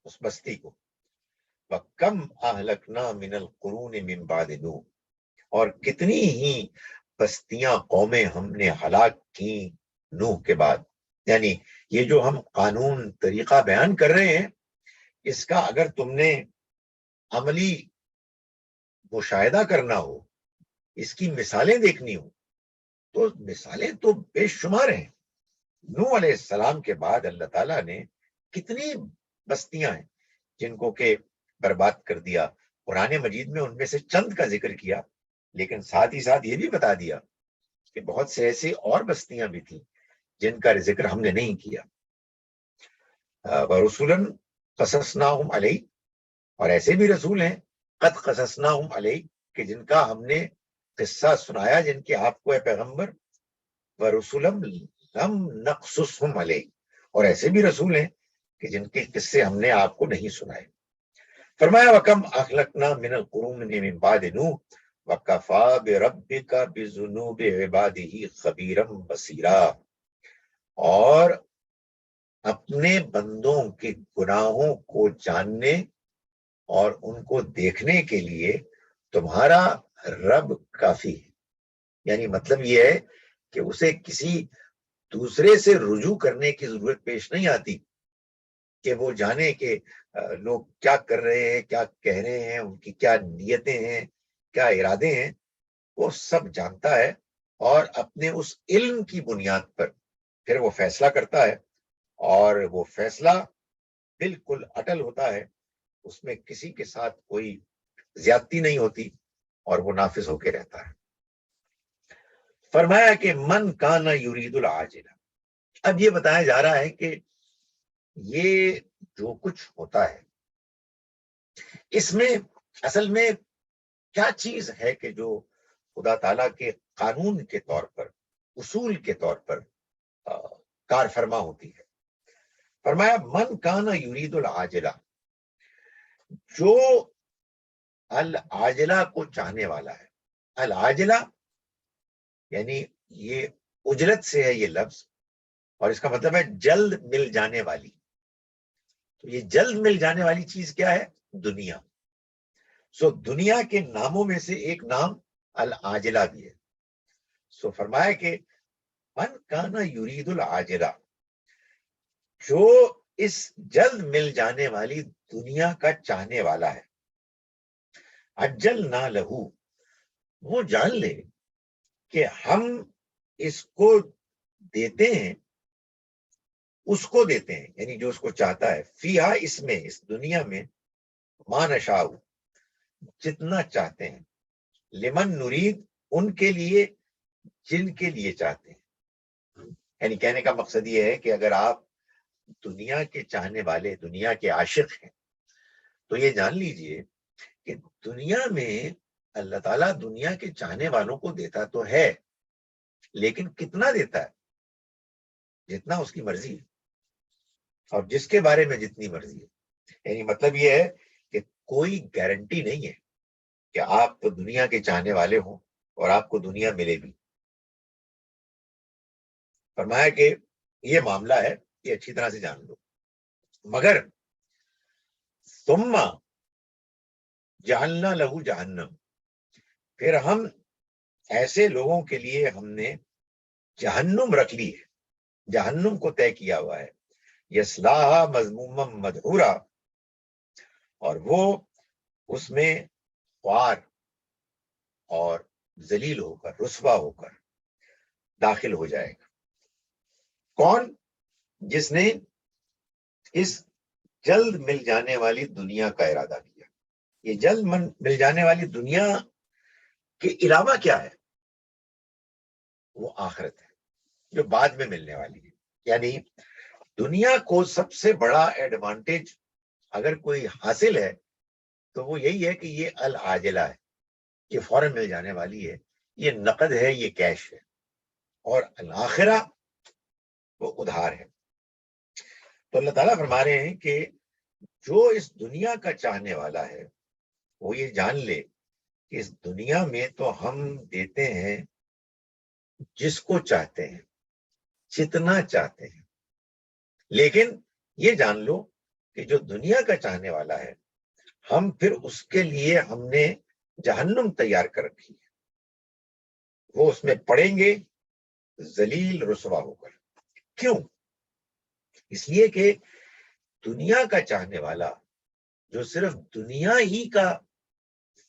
اس بستی کو۔ وَكَمْ أَهْلَكْنَا مِنَ الْقُرُونِ مِنْ بَعْدِ نُوحٍ، اور کتنی ہی بستیاں، قومیں ہم نے ہلاک کی نوح کے بعد۔ یعنی یہ جو ہم قانون طریقہ بیان کر رہے ہیں، اس کا اگر تم نے عملی مشاہدہ کرنا ہو، اس کی مثالیں دیکھنی ہو، تو مثالیں تو بے شمار ہیں۔ نوح علیہ السلام کے بعد اللہ تعالیٰ نے کتنی بستیاں ہیں جن کو کہ برباد کر دیا۔ قرآن مجید میں ان میں سے چند کا ذکر کیا، لیکن ساتھ ہی ساتھ یہ بھی بتا دیا کہ بہت سے ایسی اور بستیاں بھی تھیں جن کا ذکر ہم نے نہیں کیا۔ وَرُسُلًا قَصَصْنَاهُمْ عَلَيْكَ، اور ایسے بھی رسول ہیں قد قصصناہم علیک، کہ جن کا ہم نے قصہ سنایا، جن کے آپ کو ہے پیغمبر۔ وَرُسُلًا لَمْ نَقْصُصْهُمْ علیک، اور ایسے بھی رسول ہیں کہ جن کے قصے ہم نے آپ کو نہیں سنائے۔ فرمایا وَكَمْ أَهْلَكْنَا مِنَ الْقُرُونِ مِنْ بَعْدِ نُوحٍ وَكَفَىٰ بِرَبِّكَ بِذُنُوبِ عِبَادِهِ خَبِيرًا بَصِيرًا، اور اپنے بندوں کے گناہوں کو جاننے اور ان کو دیکھنے کے لیے تمہارا رب کافی ہے۔ یعنی مطلب یہ ہے کہ اسے کسی دوسرے سے رجوع کرنے کی ضرورت پیش نہیں آتی کہ وہ جانے کہ لوگ کیا کر رہے ہیں، کیا کہہ رہے ہیں، ان کی کیا نیتیں ہیں، کیا ارادے ہیں، وہ سب جانتا ہے، اور اپنے اس علم کی بنیاد پر پھر وہ فیصلہ کرتا ہے، اور وہ فیصلہ بالکل اٹل ہوتا ہے، اس میں کسی کے ساتھ کوئی زیادتی نہیں ہوتی، اور وہ نافذ ہو کے رہتا ہے۔ فرمایا کہ من کان یرید العاجلہ، اب یہ بتایا جا رہا ہے کہ یہ جو کچھ ہوتا ہے اس میں اصل میں کیا چیز ہے کہ جو خدا تعالیٰ کے قانون کے طور پر، اصول کے طور پر کار فرما ہوتی ہے۔ فرمایا من کان یرید العاجلہ، جو العاجلہ کو چاہنے والا ہے۔ العاجلہ یعنی یہ اجلت سے ہے یہ لفظ، اور اس کا مطلب ہے جلد مل جانے والی۔ تو یہ جلد مل جانے والی چیز کیا ہے؟ دنیا۔ سو دنیا کے ناموں میں سے ایک نام العاجلہ بھی ہے۔ سو فرمایا کہ من کانا یرید العاجلہ، جو اس جلد مل جانے والی دنیا کا چاہنے والا ہے، عجلنا لہو، وہ جان لے کہ ہم اس کو دیتے ہیں، اس کو دیتے ہیں، یعنی جو اس کو چاہتا ہے، فیہا، اس میں، اس دنیا میں، ما نشاء، جتنا چاہتے ہیں، لمن نرید، ان کے لیے جن کے لیے چاہتے ہیں۔ یعنی کہنے کا مقصد یہ ہے کہ اگر آپ دنیا کے چاہنے والے، دنیا کے عاشق ہیں، تو یہ جان لیجئے کہ دنیا میں اللہ تعالیٰ دنیا کے چاہنے والوں کو دیتا تو ہے، لیکن کتنا دیتا ہے؟ جتنا اس کی مرضی ہے، اور جس کے بارے میں جتنی مرضی ہے۔ یعنی مطلب یہ ہے کہ کوئی گارنٹی نہیں ہے کہ آپ دنیا کے چاہنے والے ہوں اور آپ کو دنیا ملے بھی۔ فرمایا کہ یہ معاملہ ہے، یہ اچھی طرح سے جان لو۔ مگر ثم جعلنا لہو جہنم، پھر ہم ایسے لوگوں کے لیے ہم نے جہنم رکھ لی ہے، جہنم کو طے کیا ہوا ہے، یصلاھا مذموما مدحورا، اور وہ اس میں خوار اور ذلیل ہو کر، رسوا ہو کر داخل ہو جائے گا۔ کون؟ جس نے اس جلد مل جانے والی دنیا کا ارادہ کیا۔ یہ جلد مل جانے والی دنیا کے علاوہ کیا ہے؟ وہ آخرت ہے، جو بعد میں ملنے والی ہے۔ یعنی دنیا کو سب سے بڑا ایڈوانٹیج اگر کوئی حاصل ہے تو وہ یہی ہے کہ یہ العاجلہ ہے، یہ فوراً مل جانے والی ہے، یہ نقد ہے، یہ کیش ہے، اور الآخرہ وہ ادھار ہے۔ تو اللہ تعالیٰ فرما رہے ہیں کہ جو اس دنیا کا چاہنے والا ہے وہ یہ جان لے کہ اس دنیا میں تو ہم دیتے ہیں جس کو چاہتے ہیں، جتنا چاہتے ہیں، لیکن یہ جان لو کہ جو دنیا کا چاہنے والا ہے ہم پھر اس کے لیے ہم نے جہنم تیار کر رکھی ہے، وہ اس میں پڑیں گے ذلیل رسوا ہو کر۔ کیوں؟ اس لیے کہ دنیا کا چاہنے والا جو صرف دنیا ہی کا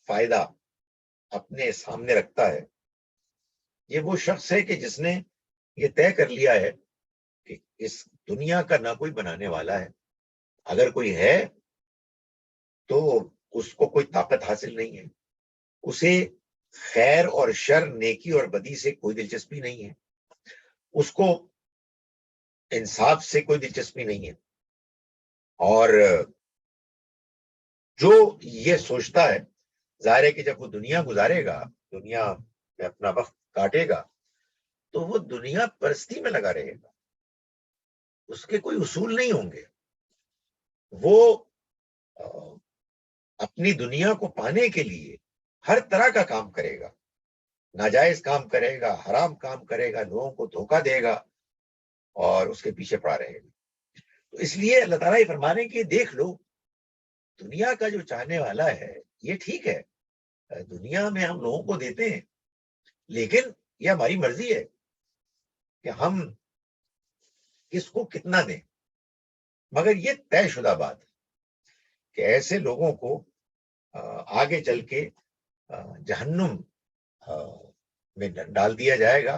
فائدہ اپنے سامنے رکھتا ہے، یہ وہ شخص ہے کہ جس نے یہ طے کر لیا ہے کہ اس دنیا کا نہ کوئی بنانے والا ہے، اگر کوئی ہے تو اس کو کوئی طاقت حاصل نہیں ہے، اسے خیر اور شر، نیکی اور بدی سے کوئی دلچسپی نہیں ہے، اس کو انصاف سے کوئی دلچسپی نہیں ہے، اور جو یہ سوچتا ہے، ظاہر ہے کہ جب وہ دنیا گزارے گا، دنیا میں اپنا وقت کاٹے گا، تو وہ دنیا پرستی میں لگا رہے گا، اس کے کوئی اصول نہیں ہوں گے، وہ اپنی دنیا کو پانے کے لیے ہر طرح کا کام کرے گا، ناجائز کام کرے گا، حرام کام کرے گا، لوگوں کو دھوکہ دے گا اور اس کے پیچھے پڑا رہے گا۔ تو اس لیے اللہ تعالیٰ یہ فرما رہے ہیں کہ دیکھ لو، دنیا کا جو چاہنے والا ہے یہ ٹھیک ہے، دنیا میں ہم لوگوں کو دیتے ہیں، لیکن یہ ہماری مرضی ہے کہ ہم کس کو کتنا دیں، مگر یہ طے شدہ بات ہے کہ ایسے لوگوں کو آگے چل کے جہنم میں ڈال دیا جائے گا،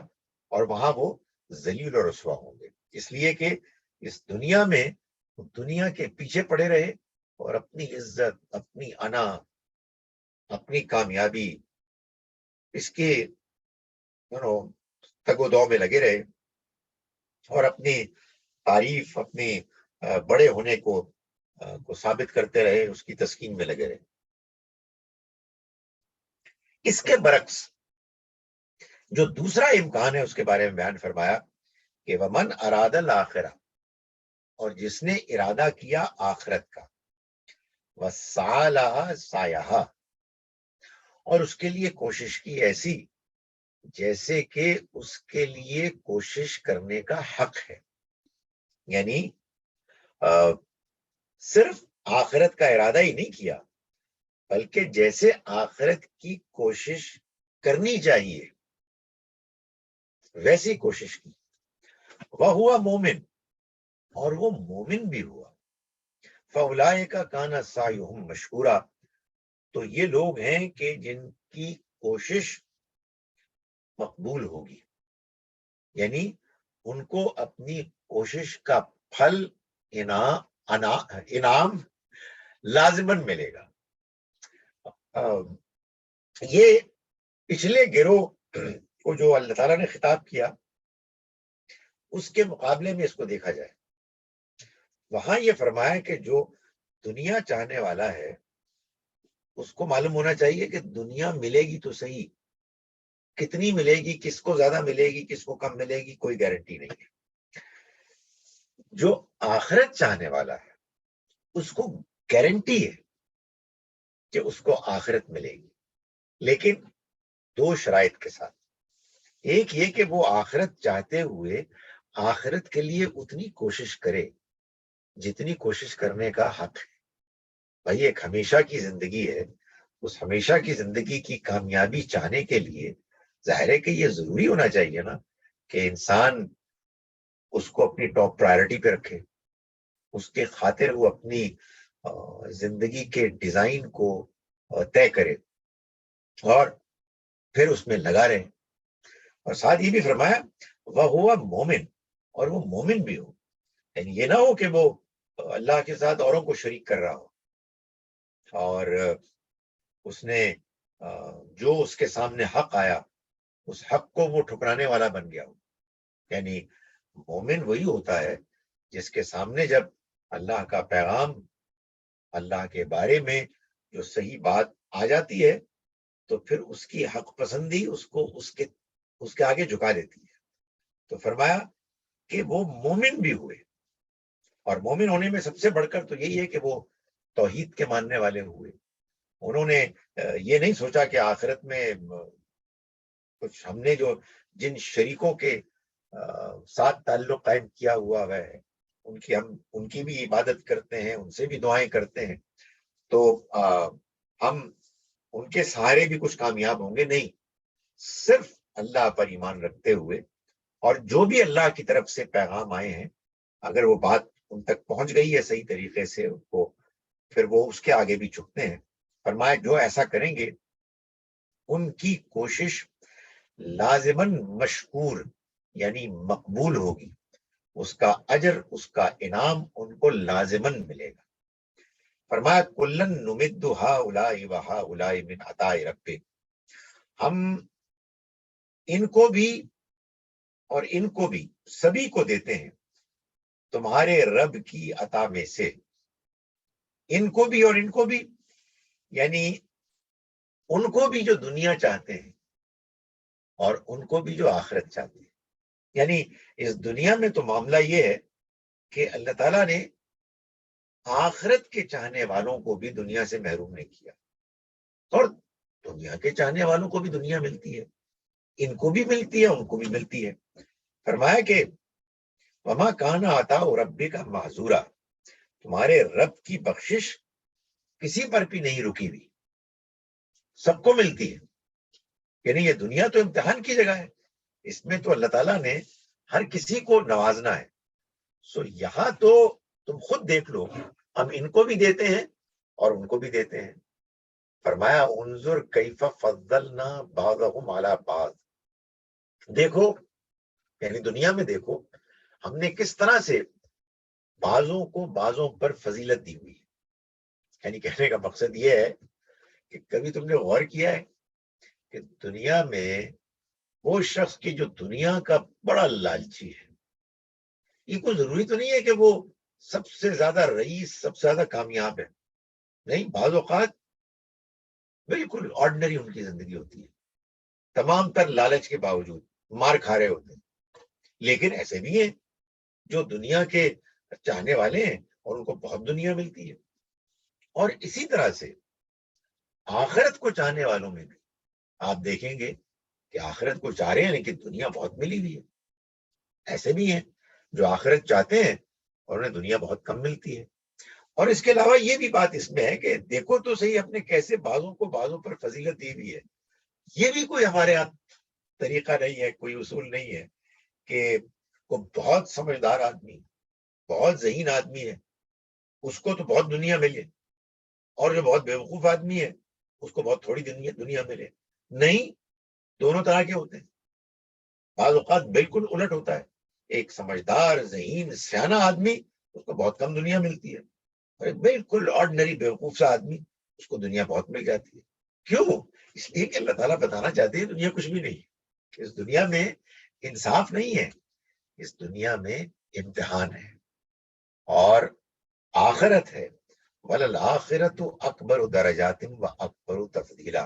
اور وہاں وہ ذلیل اور رسوا ہوں گے، اس لیے کہ اس دنیا میں دنیا کے پیچھے پڑے رہے اور اپنی عزت، اپنی انا، اپنی کامیابی، اس کے تگ و دو میں لگے رہے، اور اپنی تعریف، اپنی بڑے ہونے کو ثابت کرتے رہے، اس کی تسکین میں لگے رہے۔ اس کے برعکس جو دوسرا امکان ہے اس کے بارے میں بیان فرمایا کہ ومن اراد الاخرہ، اور جس نے ارادہ کیا آخرت کا، وسعی لہا سعیہا، اور اس کے لیے کوشش کی ایسی جیسے کہ اس کے لیے کوشش کرنے کا حق ہے، یعنی صرف آخرت کا ارادہ ہی نہیں کیا بلکہ جیسے آخرت کی کوشش کرنی چاہیے ویسی کوشش کی، وہ ہوا مومن، اور وہ مومن بھی ہوا، فاولئک کان سعیہم مشکورا، تو یہ لوگ ہیں کہ جن کی کوشش مقبول ہوگی، یعنی ان کو اپنی کوشش کا پھل انعام لازماً ملے گا۔ یہ پچھلے گروہ کو جو اللہ تعالیٰ نے خطاب کیا اس کے مقابلے میں اس کو دیکھا جائے وہاں یہ فرمایا کہ جو دنیا چاہنے والا ہے اس کو معلوم ہونا چاہیے کہ دنیا ملے گی تو صحیح، کتنی ملے گی، کس کو زیادہ ملے گی، کس کو کم ملے گی، کوئی گارنٹی نہیں ہے۔ جو آخرت چاہنے والا ہے اس کو گارنٹی ہے کہ اس کو آخرت ملے گی، لیکن دو شرائط کے ساتھ۔ ایک یہ کہ وہ آخرت چاہتے ہوئے آخرت کے لیے اتنی کوشش کرے جتنی کوشش کرنے کا حق ہے۔ بھائی ایک ہمیشہ کی زندگی ہے، اس ہمیشہ کی زندگی کی کامیابی چاہنے کے لیے ظاہر ہے کہ یہ ضروری ہونا چاہیے نا کہ انسان اس کو اپنی ٹاپ پرائرٹی پہ رکھے، اس کے خاطر وہ اپنی زندگی کے ڈیزائن کو طے کرے اور پھر اس میں لگا رہے۔ اور ساتھ یہ بھی فرمایا وہ ہوا مومن، اور وہ مومن بھی ہو، یعنی یہ نہ ہو کہ وہ اللہ کے ساتھ اوروں کو شریک کر رہا ہو اور اس نے جو اس کے سامنے حق آیا اس حق کو وہ ٹھکرانے والا بن گیا ہو۔ یعنی مومن وہی ہوتا ہے جس کے سامنے جب اللہ کا پیغام، اللہ کے بارے میں جو صحیح بات آ جاتی ہے تو پھر اس کی حق پسندی اس کو اس کے آگے جھکا دیتی ہے۔ تو فرمایا کہ وہ مومن بھی ہوئے، اور مومن ہونے میں سب سے بڑھ کر تو یہی ہے کہ وہ توحید کے ماننے والے ہوئے۔ انہوں نے یہ نہیں سوچا کہ آخرت میں کچھ ہم نے جو جن شریکوں کے ساتھ تعلق قائم کیا ہوا ہے ہم ان کی بھی عبادت کرتے ہیں، ان سے بھی دعائیں کرتے ہیں، تو ہم ان کے سہارے بھی کچھ کامیاب ہوں گے، نہیں، صرف اللہ پر ایمان رکھتے ہوئے اور جو بھی اللہ کی طرف سے پیغام آئے ہیں اگر وہ بات ان تک پہنچ گئی ہے صحیح طریقے سے ان کو، پھر وہ اس کے آگے بھی جھکتے ہیں۔ فرمایا جو ایسا کریں گے ان کی کوشش لازماً مشکور یعنی مقبول ہوگی، اس کا اجر، اس کا انعام ان کو لازماً ملے گا۔ فرمایا کلن نمد ہؤلاء وہؤلاء من عطاء ربک، ہم ان کو بھی اور ان کو بھی سبھی کو دیتے ہیں تمہارے رب کی عطا میں سے، ان کو بھی اور ان کو بھی، یعنی ان کو بھی جو دنیا چاہتے ہیں اور ان کو بھی جو آخرت چاہتے ہیں۔ یعنی اس دنیا میں تو معاملہ یہ ہے کہ اللہ تعالیٰ نے آخرت کے چاہنے والوں کو بھی دنیا سے محروم نہیں کیا، اور دنیا کے چاہنے والوں کو بھی دنیا ملتی ہے، ان کو بھی ملتی ہے ان کو بھی ملتی ہے۔ فرمایا کہ وما کان عطاء ربک محظورا، تمہارے رب کی بخشش کسی پر بھی نہیں رکی ہوئی، سب کو ملتی ہے۔ یعنی یہ دنیا تو امتحان کی جگہ ہے، اس میں تو اللہ تعالیٰ نے ہر کسی کو نوازنا ہے۔ سو یہاں تو تم خود دیکھ لو، ہم ان کو بھی دیتے ہیں اور ان کو بھی دیتے ہیں۔ فرمایا انظر کیف فضلنا بعضهم علی بعض، دیکھو یعنی دنیا میں دیکھو ہم نے کس طرح سے بعضوں کو بعضوں پر فضیلت دی ہوئی ہے۔ یعنی کہنے کا مقصد یہ ہے کہ کبھی تم نے غور کیا ہے کہ دنیا میں وہ شخص کی جو دنیا کا بڑا لالچی ہے، یہ کوئی ضروری تو نہیں ہے کہ وہ سب سے زیادہ رئیس، سب سے زیادہ کامیاب ہے، نہیں، بعض اوقات بالکل آرڈنری ان کی زندگی ہوتی ہے، تمام تر لالچ کے باوجود مار کھا رہے ہوتے ہیں، لیکن ایسے بھی ہیں جو دنیا کے چاہنے والے ہیں اور ان کو بہت دنیا ملتی ہے۔ اور اسی طرح سے آخرت کو چاہنے والوں میں بھی آپ دیکھیں گے کہ آخرت کو چاہ رہے ہیں لیکن دنیا بہت ملی ہوئی ہے، ایسے بھی ہیں جو آخرت چاہتے ہیں اور انہیں دنیا بہت کم ملتی ہے۔ اور اس کے علاوہ یہ بھی بات اس میں ہے کہ دیکھو تو صحیح اپنے کیسے بعضوں کو بعضوں پر فضیلت دی ہوئی ہے، یہ بھی کوئی ہمارے ہاں طریقہ نہیں ہے، کوئی اصول نہیں ہے کہ کوئی بہت سمجھدار آدمی، بہت ذہین آدمی ہے اس کو تو بہت دنیا ملے، اور جو بہت بیوقوف آدمی ہے اس کو بہت تھوڑی دنیا ملے۔ نہیں، دونوں طرح کے ہوتے ہیں، بعض اوقات بالکل الٹ ہوتا ہے، ایک سمجھدار ذہین سیانہ آدمی اس کو بہت کم دنیا ملتی ہے، اور ایک بالکل آرڈنری بیوقوف سا آدمی اس کو دنیا بہت مل جاتی ہے۔ کیوں؟ اس لیے کہ اللہ تعالیٰ بتانا چاہتے ہیں دنیا کچھ بھی نہیں، اس دنیا میں انصاف نہیں ہے، اس دنیا میں امتحان ہے، اور آخرت ہے، وَلَلْآخِرَةُ أَكْبَرُ دَرَجَاتٍ وَأَكْبَرُ تَفْضِيلًا،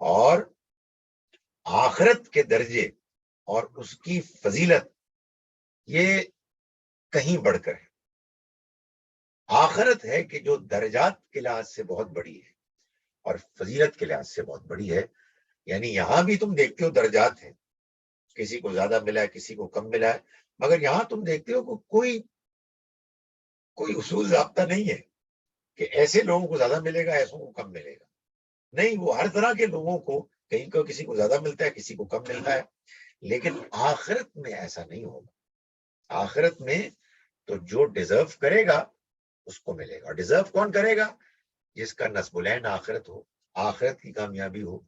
اور آخرت کے درجے اور اس کی فضیلت یہ کہیں بڑھ کر ہے۔ آخرت ہے کہ جو درجات کے لحاظ سے بہت بڑی ہے اور فضیلت کے لحاظ سے بہت بڑی ہے۔ یعنی یہاں بھی تم دیکھتے ہو درجات ہیں، کسی کو زیادہ ملا ہے، کسی کو کم ملا ہے، مگر یہاں تم دیکھتے ہو کہ کوئی اصول ضابطہ نہیں ہے کہ ایسے لوگوں کو زیادہ ملے گا، ایسوں کو کم ملے گا، نہیں، وہ ہر طرح کے لوگوں کو، کہیں کو کسی کو زیادہ ملتا ہے، کسی کو کم ملتا ہے۔ لیکن آخرت میں ایسا نہیں ہوگا۔ آخرت میں تو جو ڈیزرو کرے گا اس کو ملے گا۔ اور ڈیزرو کون کرے گا؟ جس کا نصب العین آخرت ہو، آخرت کی کامیابی ہو،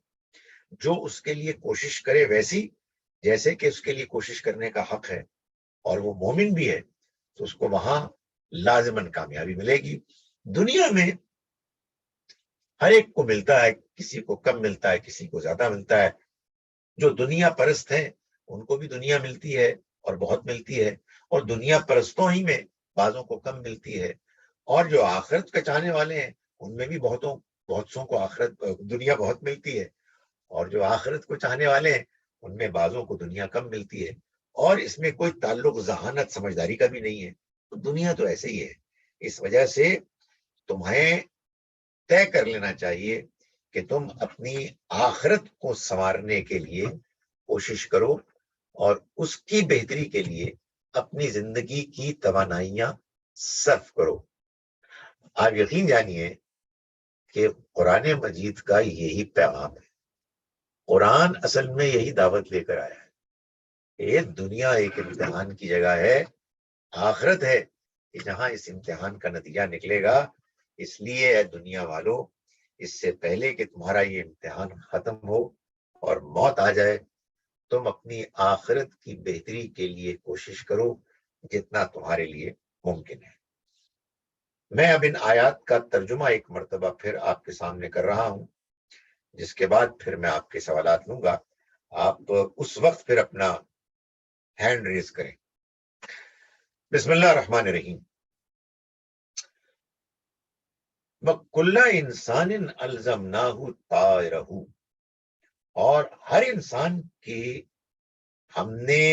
جو اس کے لیے کوشش کرے ویسی جیسے کہ اس کے لیے کوشش کرنے کا حق ہے، اور وہ مومن بھی ہے، تو اس کو وہاں لازماً کامیابی ملے گی۔ دنیا میں ہر ایک کو ملتا ہے، کسی کو کم ملتا ہے، کسی کو زیادہ ملتا ہے۔ جو دنیا پرست ہیں ان کو بھی دنیا ملتی ہے اور بہت ملتی ہے، اور دنیا پرستوں ہی میں بعضوں کو کم ملتی ہے، اور جو آخرت کا چاہنے والے ہیں ان میں بھی بہت سوں کو دنیا بہت ملتی ہے، اور جو آخرت کو چاہنے والے ہیں ان میں بعضوں کو دنیا کم ملتی ہے۔ اور اس میں کوئی تعلق ذہانت سمجھداری کا بھی نہیں ہے، تو دنیا تو ایسے ہی ہے۔ اس وجہ سے تمہیں طے کر لینا چاہیے کہ تم اپنی آخرت کو سنوارنے کے لیے کوشش کرو، اور اس کی بہتری کے لیے اپنی زندگی کی توانائیاں صرف کرو۔ آپ یقین جانیے کہ قرآن مجید کا یہی پیغام ہے۔ قرآن اصل میں یہی دعوت لے کر آیا ہے۔ یہ دنیا ایک امتحان کی جگہ ہے، آخرت ہے کہ جہاں اس امتحان کا نتیجہ نکلے گا۔ اس لیے اے دنیا والو، اس سے پہلے کہ تمہارا یہ امتحان ختم ہو اور موت آ جائے، تم اپنی آخرت کی بہتری کے لیے کوشش کرو جتنا تمہارے لیے ممکن ہے۔ میں اب ان آیات کا ترجمہ ایک مرتبہ پھر آپ کے سامنے کر رہا ہوں، جس کے بعد پھر میں آپ کے سوالات لوں گا۔ آپ اس وقت پھر اپنا ہینڈ ریز کریں۔ بسم اللہ الرحمن الرحیم۔ وَكُلَّ إِنسَانٍ أَلْزَمْنَاهُ طَائِرَهُ، اور ہر انسان کی ہم نے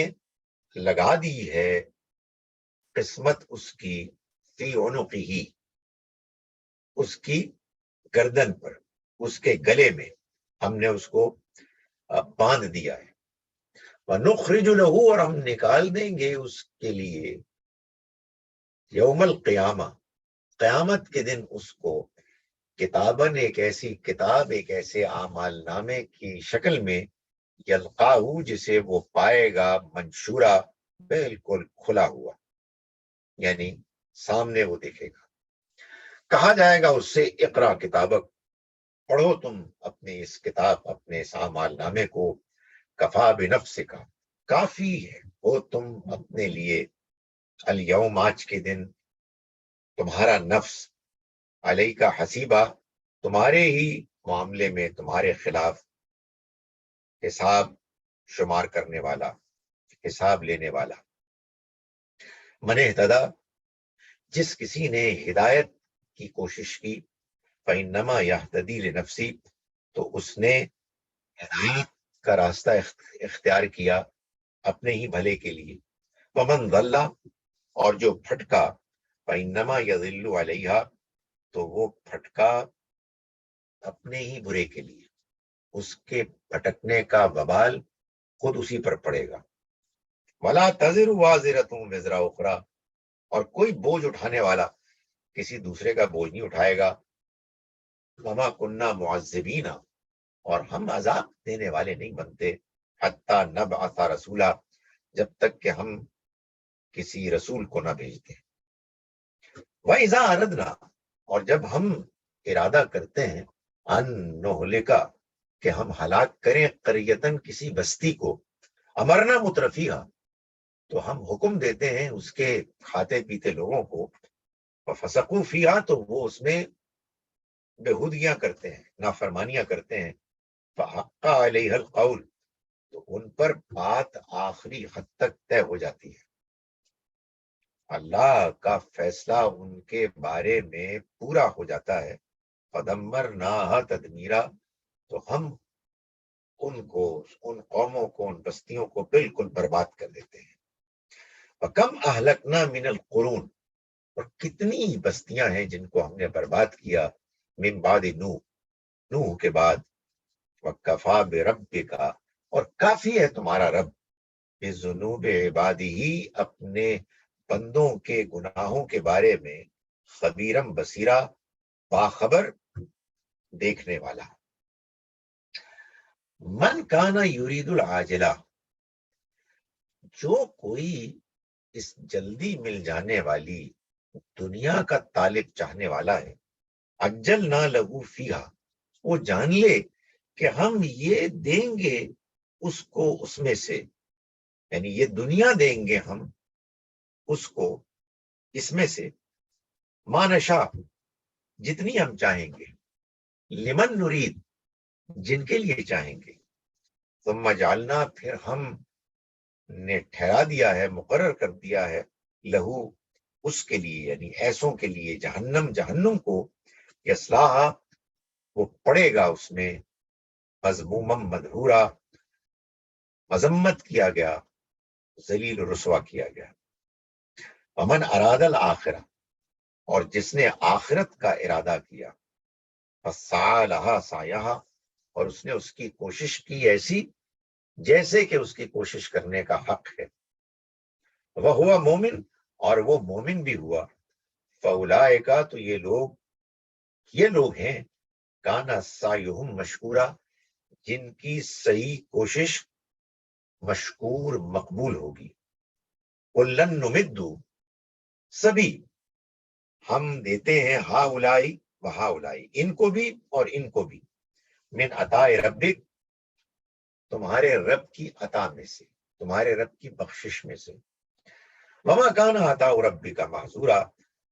لگا دی ہے قسمت اس کی، فی عنقہ، اس کی گردن پر، اس کے گلے میں ہم نے اس کو باندھ دیا ہے۔ وَنُخْرِجُ لَهُ، اور ہم نکال دیں گے اس کے لیے، یوم القیامہ، قیامت کے دن اس کو، کتاباً، ایک ایسی کتاب، ایک ایسے اعمال نامے کی شکل میں، یلقاہ، جسے وہ پائے گا، منشورا، بالکل کھلا ہوا، یعنی سامنے وہ دیکھے گا۔ کہا جائے گا اس سے، اقرا کتابک، پڑھو تم اپنی اس کتاب، اپنے اس اعمال نامے کو، کفا بنفسک، کافی ہے وہ تم اپنے لیے، الیوم، آج کے دن، تمہارا نفس، علیکا حسیبہ، تمہارے ہی معاملے میں تمہارے خلاف حساب شمار کرنے والا، حساب لینے والا۔ من اہتدیٰ، جس کسی نے ہدایت کی کوشش کی، فإنما یہتدی لنفسی، تو اس نے ہدایت کا راستہ اختیار کیا اپنے ہی بھلے کے لیے۔ ومن ضل، اور جو پھٹکا، فإنما یضل علیہا، تو وہ پھٹکا اپنے ہی برے کے لیے، اس کے بھٹکنے کا وبال خود اسی پر پڑے گا۔ ولا تزر وازرۃ وزر اخری، اور کوئی بوجھ اٹھانے والا کسی دوسرے کا بوجھ نہیں اٹھائے گا۔ وما کننا معذبین، اور ہم عذاب دینے والے نہیں بنتے، حتی نبعث رسولا، جب تک کہ ہم کسی رسول کو نہ بھیجتے۔ وَإِذَا أَرَدْنَا، اور جب ہم ارادہ کرتے ہیں، ان نہلکا، کہ ہم ہلاک کریں، قریتن، کسی بستی کو، امرنا مترفیہا، تو ہم حکم دیتے ہیں اس کے کھاتے پیتے لوگوں کو، فسقوا فیہا، تو وہ اس میں بےہودگیاں کرتے ہیں، نافرمانیاں کرتے ہیں، فحق علیہ القول، تو ان پر بات آخری حد تک طے ہو جاتی ہے۔ اللہ کا فیصلہ ان کے بارے میں پورا ہو جاتا ہے. فدمرناها تدمیرا، تو ہم ان کو، ان قوموں کو، ان بستیوں کو بالکل برباد کر دیتے ہیں. وَكَمْ أَهْلَكْنَا مِنَ الْقُرُونِ، اور کتنی بستیاں ہیں جن کو ہم نے برباد کیا. من بعد نوح کے بعد. وَكَفَى بِرَبِّكَ، اور کافی ہے تمہارا رب، بِذُنُوبِ عِبَادِهِ، اپنے بندوں کے گناہوں کے بارے میں، خبیرم بصیرا، باخبر دیکھنے والا. من کانا یرید العاجلہ، جو کوئی اس جلدی مل جانے والی دنیا کا طالب چاہنے والا ہے، عجلنا لہو فیہا، وہ جان لے کہ ہم یہ دیں گے اس کو اس میں سے، یعنی یہ دنیا دیں گے ہم اس کو اس میں سے، ما نشاء، جتنی ہم چاہیں گے، لمن نرید، جن کے لیے چاہیں گے. ثم جعلنا، پھر ہم نے ٹھہرا دیا ہے، مقرر کر دیا ہے، لہو، اس کے لیے، یعنی ایسوں کے لیے، جہنم کو، یصلاھا، وہ پڑے گا اس میں، مذموما مدحورا، مذمت کیا گیا، ذلیل و رسوا کیا گیا. ومن اراد الآخرہ، اور جس نے آخرت کا ارادہ کیا، فسعی لہا سعیہا، اور اس نے اس کی کوشش کی ایسی جیسے کہ اس کی کوشش کرنے کا حق ہے. وہوا مومن، اور وہ مومن بھی ہوا. فاولئک، تو یہ لوگ ہیں، کانا سعیہم مشکورا، جن کی صحیح کوشش مشکور، مقبول ہوگی. کلن نمد، سبھی ہم دیتے ہیں، ہاؤلائی و ہاؤلائی، ان کو بھی اور ان کو بھی، من عطاء ربک، تمہارے رب کی عطا میں سے، تمہارے رب کی بخشش میں سے. وما کان عطاء ربک محظورا،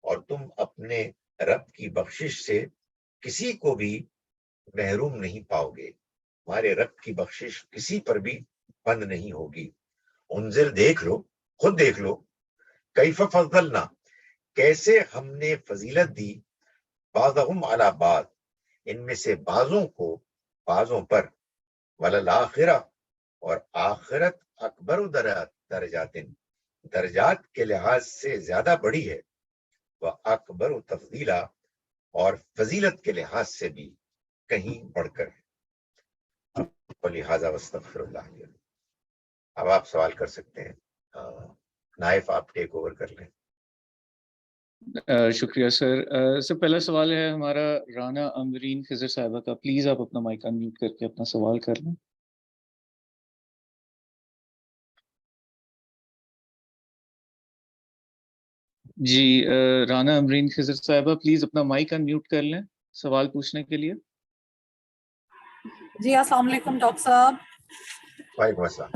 اور تم اپنے رب کی بخشش سے کسی کو بھی محروم نہیں پاؤ گے. تمہارے رب کی بخشش کسی پر بھی بند نہیں ہوگی. انظر، دیکھ لو، خود دیکھ لو، کیف فضلنا، کیسے ہم نے فضیلت دی، بعضهم علی بعض، ان میں سے بعضوں کو بعضوں پر، وللآخرہ، اور آخرت اکبر درجات، درجات کے لحاظ سے زیادہ بڑی ہے، وہ اکبر تفضیلا، اور فضیلت کے لحاظ سے بھی کہیں بڑھ کر ہے. ولہذا واستغفر اللہ. اب آپ سوال کر سکتے ہیں. نائف، آپ ٹیک اوور کر لیں. شکریہ سر. سر پہلا سوال ہے ہمارا رانا امرین خضر صاحبہ کا. پلیز آپ اپنا مائک انمیوٹ کر کے اپنا سوال کر لیں. جی رانا امرین خضر صاحبہ پلیز اپنا مائک انمیوٹ کر لیں سوال پوچھنے کے لیے. جی السلام علیکم ڈاکٹر صاحب. وعلیکم السلام.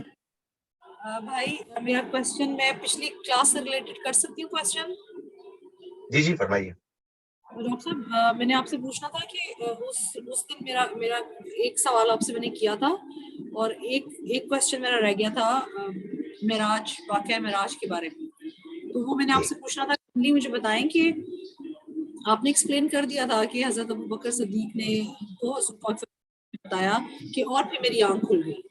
بھائی میرا کوشچن میں پچھلی کلاس سے ریلیٹڈ کر سکتی ہوں کوشچن؟ جی جی فرمائیے. ڈاکٹر صاحب میں نے آپ سے پوچھنا تھا کہ اس دن میرا ایک سوال آپ سے میں نے کیا تھا اور ایک کوشچن میرا رہ گیا تھا معراج، واقعہ معراج کے بارے میں. تو وہ میں نے آپ سے پوچھنا تھا، مجھے بتائیں کہ آپ نے ایکسپلین کر دیا تھا کہ حضرت ابوبکر صدیق نے تو بتایا کہ اور پھر میری آنکھ کھل گئی،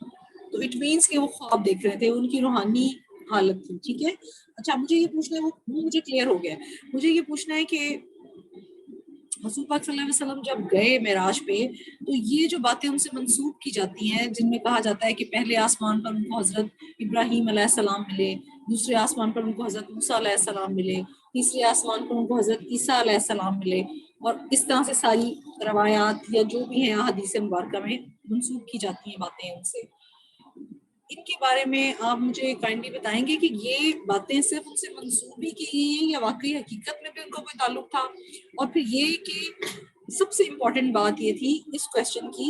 تو اٹ مینس کہ وہ خواب دیکھ رہے تھے، ان کی روحانی حالت تھی. ٹھیک ہے. اچھا مجھے یہ پوچھنا ہے، وہ مجھے کلیئر ہو گیا. مجھے یہ پوچھنا ہے کہ رسول پاک صلی اللہ علیہ وسلم جب گئے معراج پہ تو یہ جو باتیں ان سے منسوب کی جاتی ہیں جن میں کہا جاتا ہے کہ پہلے آسمان پر ان کو حضرت ابراہیم علیہ السلام ملے، دوسرے آسمان پر ان کو حضرت موسیٰ علیہ السلام ملے، تیسرے آسمان پر ان کو حضرت عیسیٰ علیہ السلام ملے، اور اس طرح سے ساری روایات یا جو بھی ہیں حدیث مبارکہ میں منسوب کی جاتی ہیں باتیں ان سے. ان کے بارے میں آپ مجھے کائنڈلی بتائیں گے کہ یہ باتیں صرف ان سے منسوب ہی کی گئی ہیں یا واقعی حقیقت میں بھی ان کو کوئی تعلق تھا؟ اور پھر یہ کہ سب سے امپورٹنٹ بات یہ تھی اس کوشچن کی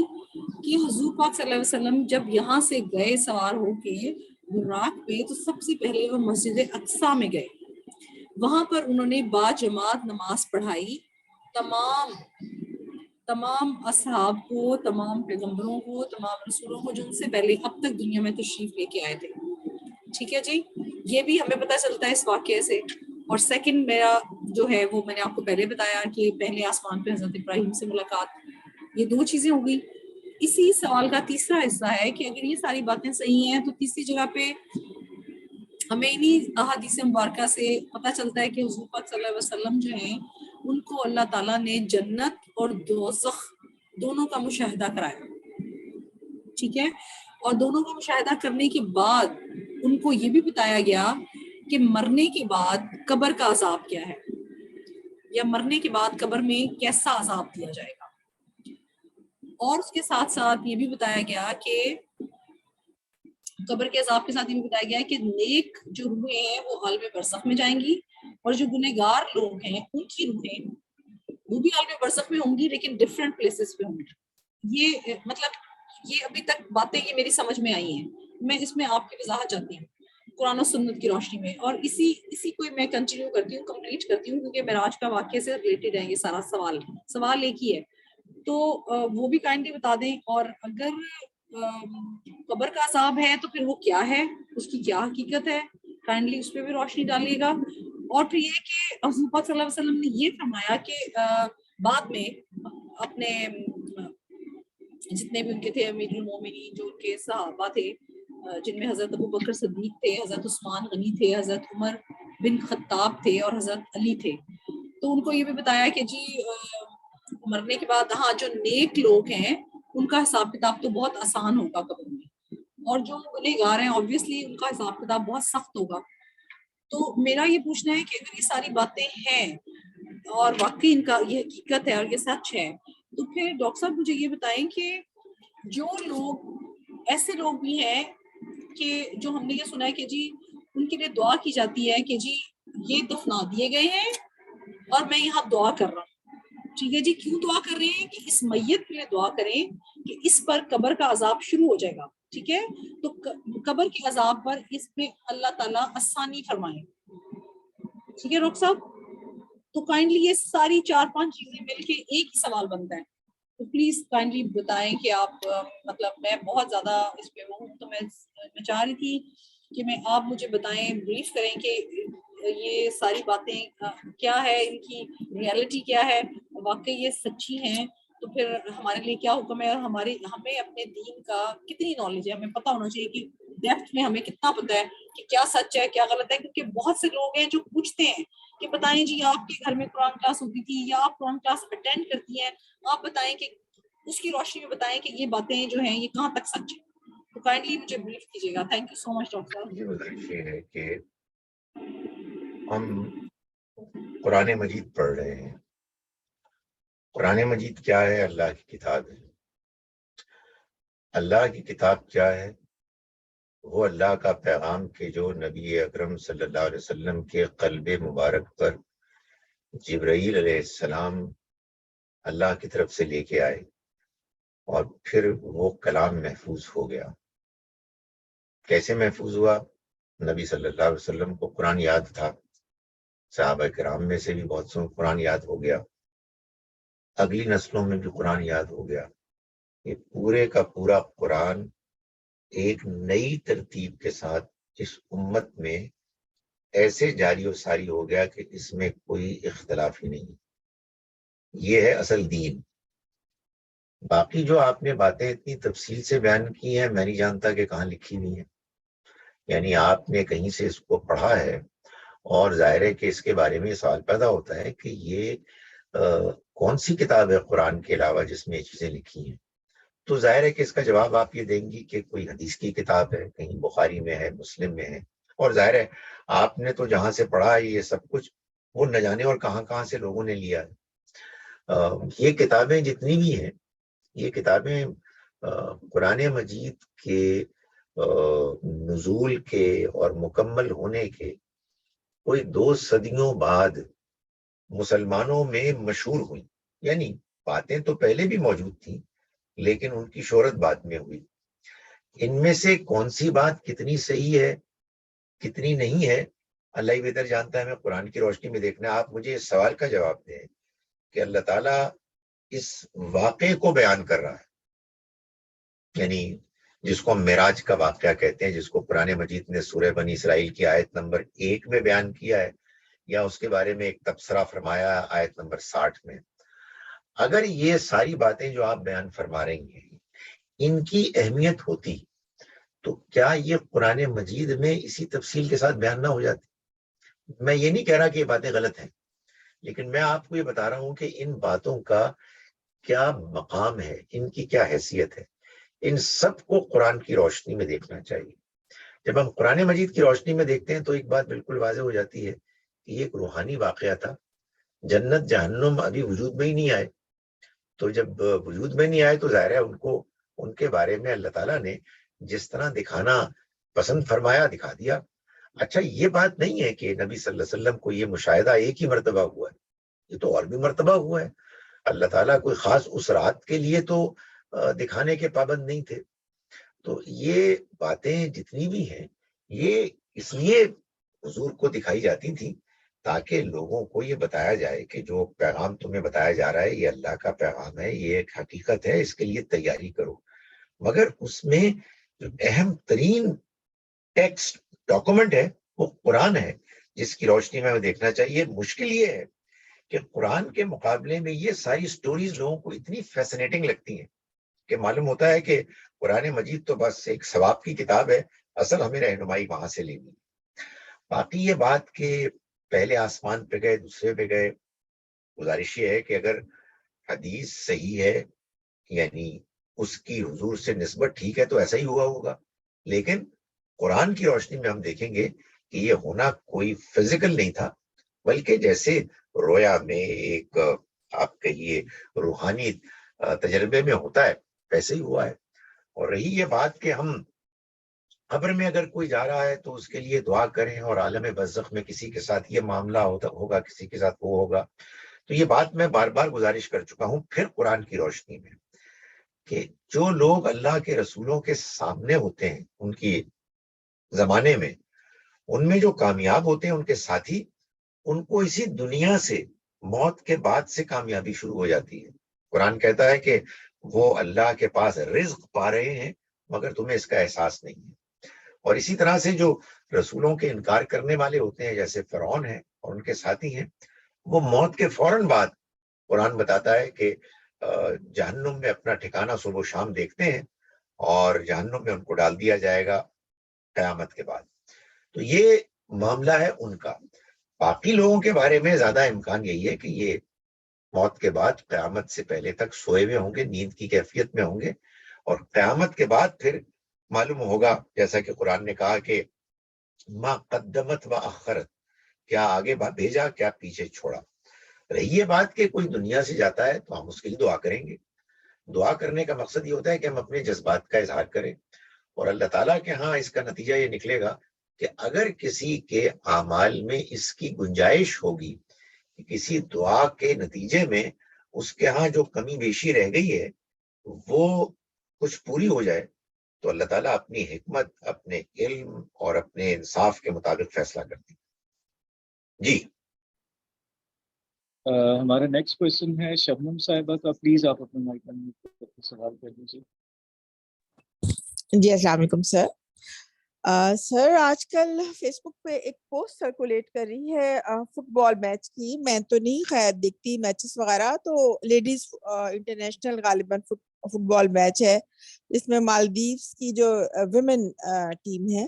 کہ حضور پاک صلی اللہ علیہ وسلم جب یہاں سے گئے سوار ہو کے براق پہ تو سب سے پہلے وہ مسجد اقصیٰ میں گئے. وہاں پر انہوں نے با جماعت نماز پڑھائی تمام اصحاب کو، تمام پیغمبروں کو، تمام رسولوں کو جو ان سے پہلے اب تک دنیا میں تشریف لے کے آئے تھے. ٹھیک ہے جی. یہ بھی ہمیں پتہ چلتا ہے اس واقعے سے. اور سیکنڈ میرا جو ہے وہ میں نے آپ کو پہلے بتایا کہ پہلے آسمان پہ حضرت ابراہیم سے ملاقات. یہ 2 چیزیں ہو گئی. اسی سوال کا تیسرا حصہ ہے کہ اگر یہ ساری باتیں صحیح ہیں تو تیسری جگہ پہ ہمیں انہیں احادیث مبارکہ سے پتہ چلتا ہے کہ حضور پاک صلی اللہ علیہ وسلم جو ہیں ان کو اللہ تعالیٰ نے جنت اور دوزخ دونوں کا مشاہدہ کرایا. ٹھیک ہے. اور دونوں کا مشاہدہ کرنے کے بعد ان کو یہ بھی بتایا گیا کہ مرنے کے بعد قبر کا عذاب کیا ہے, یا مرنے کے بعد قبر میں کیسا عذاب دیا جائے گا. اور اس کے ساتھ ساتھ یہ بھی بتایا گیا کہ قبر کے عذاب کے ساتھ یہ بھی بتایا گیا کہ نیک جو روحیں ہیں وہ عالم برزخ میں جائیں گی, اور جو گنہگار لوگ ہیں ان کی روحیں وہ بھی عالم برزخ میں ہوں گی لیکن ڈفرینٹ پلیسز پہ ہوں گی. یہ مطلب یہ ابھی تک باتیں یہ میری سمجھ میں آئی ہیں. میں اس میں آپ کی وضاحت چاہتی ہوں قرآن و سنت کی روشنی میں, اور اسی کو میں کنٹینیو کرتی ہوں, کمپلیٹ کرتی ہوں, کیونکہ معراج کا واقعے سے ریلیٹڈ ہے یہ سارا سوال ایک ہی ہے. تو وہ بھی کائنڈلی بتا دیں. اور اگر قبر کا عذاب ہے تو پھر وہ کیا ہے, اس کی کیا حقیقت ہے, کائنڈلی اس پہ بھی روشنی ڈالیے گا. اور پھر یہ کہ حضور پاک صلی اللہ علیہ وسلم نے یہ فرمایا کہ بعد میں اپنے جتنے بھی ان کے تھے امیر المومنین جو ان کے صحابہ تھے, جن میں حضرت ابو بکر صدیق تھے, حضرت عثمان غنی تھے, حضرت عمر بن خطاب تھے, اور حضرت علی تھے, تو ان کو یہ بھی بتایا کہ جی مرنے کے بعد ہاں جو نیک لوگ ہیں ان کا حساب کتاب تو بہت آسان ہوگا قبر میں, اور جو گنہگار ہیں obviously ان کا حساب کتاب بہت سخت ہوگا. تو میرا یہ پوچھنا ہے کہ اگر یہ ساری باتیں ہیں اور واقعی ان کا یہ حقیقت ہے اور یہ سچ ہے, تو پھر ڈاکٹر صاحب مجھے یہ بتائیں کہ جو لوگ ایسے لوگ بھی ہیں کہ جو ہم نے یہ سنا ہے کہ جی ان کے لیے دعا کی جاتی ہے کہ جی یہ دفنا دیے گئے ہیں اور میں یہاں دعا کر رہا ہوں. ٹھیک ہے جی, کیوں دعا کر رہے ہیں کہ اس میت کے لیے دعا کریں کہ اس پر قبر کا عذاب شروع ہو جائے گا. ٹھیک ہے, تو قبر کے عذاب پر اس پہ اللہ تعالیٰ آسانی فرمائے. ٹھیک ہے ڈاکٹر صاحب, تو کائنڈلی یہ ساری 4-5 چیزیں مل کے ایک ہی سوال بنتا ہے. تو پلیز کائنڈلی بتائیں کہ آپ مطلب میں بہت زیادہ اس پہ وہ ہوں, تو میں چاہ رہی تھی کہ آپ مجھے بتائیں, بریف کریں کہ یہ ساری باتیں کیا ہے, ان کی ریالٹی کیا ہے, واقعی یہ سچی ہیں تو پھر ہمارے لیے کیا حکم ہے, اور ہمیں اپنے دین کا کتنی نالج ہے, ہمیں پتہ ہونا چاہیے کہ ڈیپتھ میں ہمیں کتنا پتہ ہے کہ کیا سچ ہے کیا غلط ہے. کیونکہ بہت سے لوگ ہیں جو پوچھتے ہیں کہ بتائیں جی آپ کے گھر میں قرآن کلاس ہوتی تھی یا آپ قرآن کلاس اٹینڈ کرتی ہیں, آپ بتائیں کہ اس کی روشنی میں بتائیں کہ یہ باتیں جو ہیں یہ کہاں تک سچ ہے. تو کائنڈلی مجھے بریف کیجیے گا. Thank you so much doctor صاحب. یہ گزارش یہ ہے کہ ہم قرآن مجید پڑھ رہے ہیں. قرآن مجید کیا ہے؟ اللہ کی کتاب ہے. اللہ کی کتاب کیا ہے؟ وہ اللہ کا پیغام کہ جو نبی اکرم صلی اللہ علیہ وسلم کے قلب مبارک پر جبرائیل علیہ السلام اللہ کی طرف سے لے کے آئے, اور پھر وہ کلام محفوظ ہو گیا. کیسے محفوظ ہوا؟ نبی صلی اللہ علیہ وسلم کو قرآن یاد تھا, صحابہ کرام میں سے بھی بہت سے قرآن یاد ہو گیا, اگلی نسلوں میں بھی قرآن یاد ہو گیا. یہ پورے کا پورا قرآن ایک نئی ترتیب کے ساتھ اس امت میں ایسے جاری و ساری ہو گیا کہ اس میں کوئی اختلاف ہی نہیں. یہ ہے اصل دین. باقی جو آپ نے باتیں اتنی تفصیل سے بیان کی ہیں, میں نہیں جانتا کہ کہاں لکھی ہوئی ہیں. یعنی آپ نے کہیں سے اس کو پڑھا ہے, اور ظاہر ہے کہ اس کے بارے میں سوال پیدا ہوتا ہے کہ یہ کون سی کتاب ہے قرآن کے علاوہ جس میں یہ چیزیں لکھی ہیں. تو ظاہر ہے کہ اس کا جواب آپ یہ دیں گی کہ کوئی حدیث کی کتاب ہے, کہیں بخاری میں ہے, مسلم میں ہے. اور ظاہر ہے آپ نے تو جہاں سے پڑھا ہے یہ سب کچھ وہ نہ جانے اور کہاں کہاں سے لوگوں نے لیا ہے. یہ کتابیں جتنی بھی ہیں, یہ کتابیں قرآن مجید کے نزول کے اور مکمل ہونے کے کوئی 2 صدیوں بعد مسلمانوں میں مشہور ہوئی. یعنی باتیں تو پہلے بھی موجود تھیں لیکن ان کی شہرت بعد میں ہوئی. ان میں سے کون سی بات کتنی صحیح ہے کتنی نہیں ہے اللہ ہی بہتر جانتا ہے. ہمیں قرآن کی روشنی میں دیکھنا ہے. آپ مجھے اس سوال کا جواب دیں کہ اللہ تعالیٰ اس واقعے کو بیان کر رہا ہے, یعنی جس کو ہم معراج کا واقعہ کہتے ہیں, جس کو قرآن مجید نے سورہ بنی اسرائیل کی آیت نمبر 1 میں بیان کیا ہے, یا اس کے بارے میں ایک تبصرہ فرمایا آیت نمبر 60 میں. اگر یہ ساری باتیں جو آپ بیان فرما رہی ہیں ان کی اہمیت ہوتی تو کیا یہ قرآن مجید میں اسی تفصیل کے ساتھ بیان نہ ہو جاتی؟ میں یہ نہیں کہہ رہا کہ یہ باتیں غلط ہیں، لیکن میں آپ کو یہ بتا رہا ہوں کہ ان باتوں کا کیا مقام ہے، ان کی کیا حیثیت ہے. ان سب کو قرآن کی روشنی میں دیکھنا چاہیے. جب ہم قرآن مجید کی روشنی میں دیکھتے ہیں تو ایک بات بالکل واضح ہو جاتی ہے کہ یہ ایک روحانی واقعہ تھا. جنت جہنم ابھی وجود میں ہی نہیں آئے، تو جب وجود میں نہیں آئے تو ظاہر ہے ان کے بارے میں اللہ تعالیٰ نے جس طرح دکھانا پسند فرمایا دکھا دیا. اچھا یہ بات نہیں ہے کہ نبی صلی اللہ علیہ وسلم کو یہ مشاہدہ ایک ہی مرتبہ ہوا ہے، یہ تو اور بھی مرتبہ ہوا ہے. اللہ تعالیٰ کوئی خاص اس رات کے لیے تو دکھانے کے پابند نہیں تھے. تو یہ باتیں جتنی بھی ہیں یہ اس لیے حضور کو دکھائی جاتی تھیں تاکہ لوگوں کو یہ بتایا جائے کہ جو پیغام تمہیں بتایا جا رہا ہے یہ اللہ کا پیغام ہے، یہ ایک حقیقت ہے، اس کے لیے تیاری کرو. مگر اس میں جو اہم ترین ٹیکسٹ ڈاکومنٹ ہے وہ قرآن ہے جس کی روشنی میں ہمیں دیکھنا چاہیے. مشکل یہ ہے کہ قرآن کے مقابلے میں یہ ساری سٹوریز لوگوں کو اتنی فیسنیٹنگ لگتی ہیں کہ معلوم ہوتا ہے کہ قرآن مجید تو بس ایک ثواب کی کتاب ہے، اصل ہمیں رہنمائی وہاں سے لینی. باقی یہ بات کہ پہلے آسمان پہ گئے دوسرے پہ گئے، گزارش یہ ہے کہ اگر حدیث صحیح ہے یعنی اس کی حضور سے نسبت ٹھیک ہے تو ایسا ہی ہوا ہوگا، لیکن قرآن کی روشنی میں ہم دیکھیں گے کہ یہ ہونا کوئی فزیکل نہیں تھا بلکہ جیسے رویا میں ایک آپ کہیے روحانی تجربے میں ہوتا ہے ویسے ہی ہوا ہے. اور رہی یہ بات کہ ہم قبر میں اگر کوئی جا رہا ہے تو اس کے لیے دعا کریں اور عالم برزخ میں کسی کے ساتھ یہ معاملہ ہوگا کسی کے ساتھ وہ ہوگا، تو یہ بات میں بار بار گزارش کر چکا ہوں پھر قرآن کی روشنی میں کہ جو لوگ اللہ کے رسولوں کے سامنے ہوتے ہیں ان کی زمانے میں، ان میں جو کامیاب ہوتے ہیں ان کے ساتھی، ان کو اسی دنیا سے موت کے بعد سے کامیابی شروع ہو جاتی ہے. قرآن کہتا ہے کہ وہ اللہ کے پاس رزق پا رہے ہیں مگر تمہیں اس کا احساس نہیں ہے. اور اسی طرح سے جو رسولوں کے انکار کرنے والے ہوتے ہیں جیسے فرعون ہیں اور ان کے ساتھی ہیں، وہ موت کے فوراً بعد قرآن بتاتا ہے کہ جہنم میں اپنا ٹھکانہ صبح و شام دیکھتے ہیں اور جہنم میں ان کو ڈال دیا جائے گا قیامت کے بعد. تو یہ معاملہ ہے ان کا. باقی لوگوں کے بارے میں زیادہ امکان یہی ہے کہ یہ موت کے بعد قیامت سے پہلے تک سوئے ہوئے ہوں گے، نیند کی کیفیت میں ہوں گے، اور قیامت کے بعد پھر معلوم ہوگا جیسا کہ قرآن نے کہا کہ ما قدمت و اخرت، کیا آگے بھیجا کیا پیچھے چھوڑا. رہی یہ بات کہ کوئی دنیا سے جاتا ہے تو ہم اس کے لیے دعا کریں گے. دعا کرنے کا مقصد یہ ہوتا ہے کہ ہم اپنے جذبات کا اظہار کریں اور اللہ تعالیٰ کے ہاں اس کا نتیجہ یہ نکلے گا کہ اگر کسی کے اعمال میں اس کی گنجائش ہوگی کہ کسی دعا کے نتیجے میں اس کے ہاں جو کمی بیشی رہ گئی ہے وہ کچھ پوری ہو جائے تو اللہ تعالیٰ اپنی حکمت، اپنے علم اور اپنے انصاف کے مطابق فیصلہ کرتی. جی ہمارا نیکسٹ کویشچن ہے شبنم صاحبہ کا. پلیز آپ اپنا مائک انمیوٹ کر کے سوال کر لیجیے. جی السلام علیکم سر. سر آج کل فیس بک پہ ایک پوسٹ سرکولیٹ کر رہی ہے فٹ بال میچ کی. میں تو نہیں خیر دیکھتی میچز وغیرہ، تو لیڈیز انٹرنیشنل غالباً فٹ بال میچ ہے جس میں مالدیوز کی جو ویمن ٹیم ہے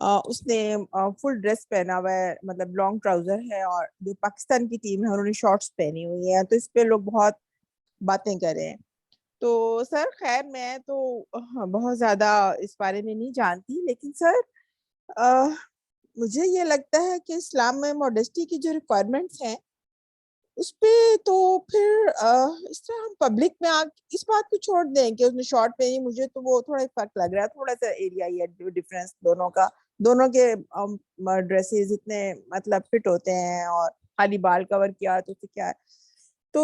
اس نے فل ڈریس پہنا ہوا ہے، مطلب لانگ ٹراؤزر ہے، اور جو پاکستان کی ٹیم ہے انہوں نے شارٹس پہنی ہوئی ہیں. تو اس پہ لوگ بہت باتیں کر رہے ہیں. تو سر خیر میں تو بہت زیادہ اس بارے میں نہیں جانتی، لیکن سر مجھے یہ لگتا ہے کہ اسلام میں ماڈesty کی جو ریکوائرمنٹس ہیں اس پہ تو پھر اس طرح ہم پبلک میں اس بات کو چھوڑ دیں کہ اس نے شارٹ پہنی. مجھے تو وہ تھوڑا فرق لگ رہا ہے، تھوڑا سا ایریا ہی ہے ڈفرینس دونوں کا. دونوں کے ڈریسز اتنے مطلب فٹ ہوتے ہیں، اور خالی بال کور کیا تو کیا ہے. تو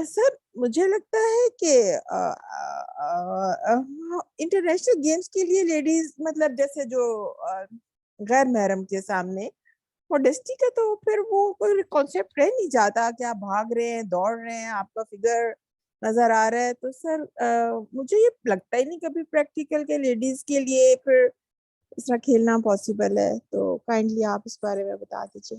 سر مجھے لگتا ہے کہ انٹرنیشنل گیمز کے لیے لیڈیز مطلب جیسے جو غیر محرم کے سامنے ماڈesty کا تو پھر وہ کوئی کانسیپٹ رہ نہیں جاتا کہ آپ بھاگ رہے ہیں، دوڑ رہے ہیں، آپ کا فگر نظر آ رہا ہے. تو سر مجھے یہ لگتا ہی نہیں کبھی پریکٹیکل کے لیڈیز کے لیے پھر اس طرح کھیلنا پاسبل ہے. تو کائنڈلی آپ اس بارے میں بتا دیجیے.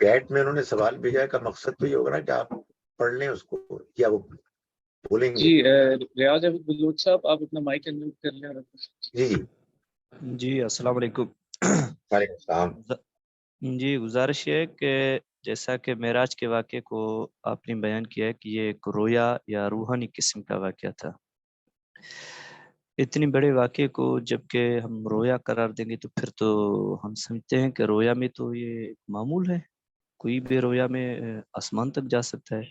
چیٹ میں انہوں نے سوال بھیجا کا مقصد تو یہ ہوگا نا کہ آپ پڑھ لیں اس کو, کیا وہ بولیں گے؟ جی ریاض احمد بلوچ صاحب آپ اپنا مائک انمیوٹ کر لیں. جی جی جی السلام علیکم. وعلیکم السلام. جی گزارش ہے کہ جیسا کہ معراج کے واقعے کو آپ نے بیان کیا ہے کہ یہ ایک رویا یا روحانی قسم کا واقعہ تھا. اتنی بڑے واقعے کو جب کہ ہم رویا قرار دیں گے تو پھر تو ہم سمجھتے ہیں کہ رویا میں تو یہ معمول ہے, کوئی بھی رویا میں آسمان تک جا سکتا ہے.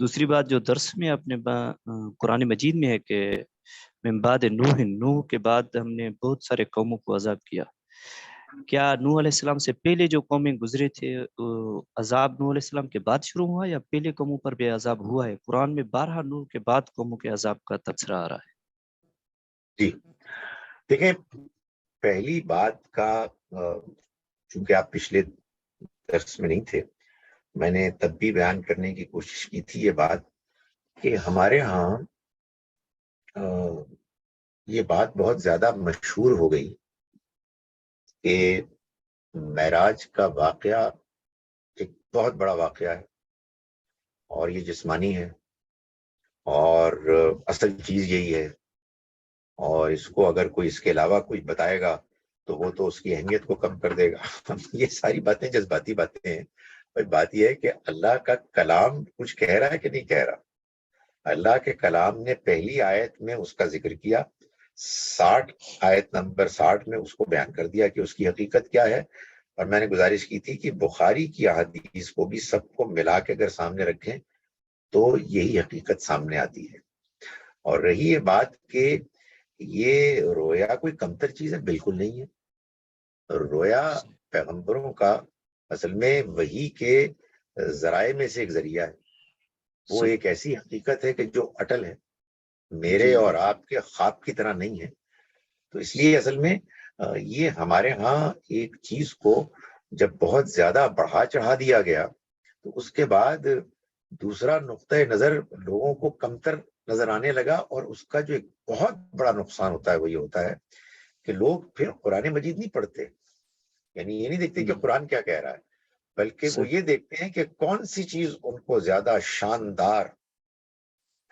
دوسری بات جو درس میں اپنے قرآن مجید میں ہے کہ من بعد نوح کے بعد ہم نے بہت سارے قوموں کو عذاب کیا. کیا نوح علیہ السلام سے پہلے جو قومیں گزرے تھے عذاب نوح علیہ السلام کے بعد شروع ہوا یا پہلے قوموں پر بھی عذاب ہوا ہے؟ قرآن میں 12 نوح کے بعد قوموں کے عذاب کا تذکرہ آ رہا ہے. جی دیکھیں, پہلی بات کا چونکہ آپ پچھلے درس میں نہیں تھے, میں نے تب بھی بیان کرنے کی کوشش کی تھی یہ بات کہ ہمارے ہاں یہ بات بہت زیادہ مشہور ہو گئی کہ معراج کا واقعہ ایک بہت بڑا واقعہ ہے اور یہ جسمانی ہے اور اصل چیز یہی ہے, اور اس کو اگر کوئی اس کے علاوہ کوئی بتائے گا تو وہ تو اس کی اہمیت کو کم کر دے گا. یہ ساری باتیں جذباتی باتیں ہیں. بات یہ ہے کہ اللہ کا کلام کچھ کہہ رہا ہے کہ نہیں کہہ رہا. اللہ کے کلام نے پہلی آیت میں اس کا ذکر کیا, 60 نمبر 60 میں اس کو بیان کر دیا کہ اس کی حقیقت کیا ہے. اور میں نے گزارش کی تھی کہ بخاری کی احادیث کو بھی سب کو ملا کے اگر سامنے رکھیں تو یہی حقیقت سامنے آتی ہے. اور رہی یہ بات کہ یہ رویا کوئی کمتر چیز ہے, بالکل نہیں ہے. رویا پیغمبروں کا اصل میں وحی کے ذرائع میں سے ایک ذریعہ ہے. وہ ایک ایسی حقیقت ہے کہ جو اٹل ہے, میرے اور آپ کے خواب کی طرح نہیں ہے. تو اس لیے اصل میں یہ ہمارے ہاں ایک چیز کو جب بہت زیادہ بڑھا چڑھا دیا گیا تو اس کے بعد دوسرا نقطۂ نظر لوگوں کو کمتر نظر آنے لگا, اور اس کا جو ایک بہت بڑا نقصان ہوتا ہے وہ یہ ہوتا ہے کہ لوگ پھر قرآن مجید نہیں پڑھتے. یعنی یہ نہیں دیکھتے کہ قرآن کیا کہہ رہا ہے, بلکہ وہ یہ دیکھتے ہیں کہ کون سی چیز ان کو زیادہ شاندار,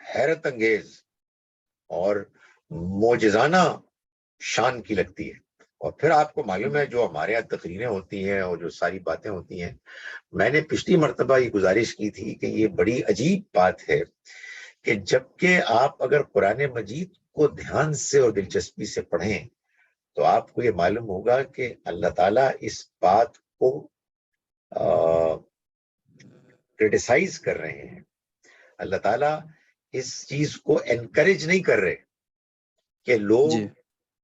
حیرت انگیز اور معجزانہ شان کی لگتی ہے. اور پھر آپ کو معلوم ہے جو ہمارے یہاں تقریریں ہوتی ہیں اور جو ساری باتیں ہوتی ہیں, میں نے پچھلی مرتبہ یہ گزارش کی تھی کہ یہ بڑی عجیب بات ہے کہ جبکہ آپ اگر قرآن مجید کو دھیان سے اور دلچسپی سے پڑھیں تو آپ کو یہ معلوم ہوگا کہ اللہ تعالیٰ اس بات کو کرٹیسائز کر رہے ہیں. اللہ تعالیٰ اس چیز کو انکریج نہیں کر رہے کہ لوگ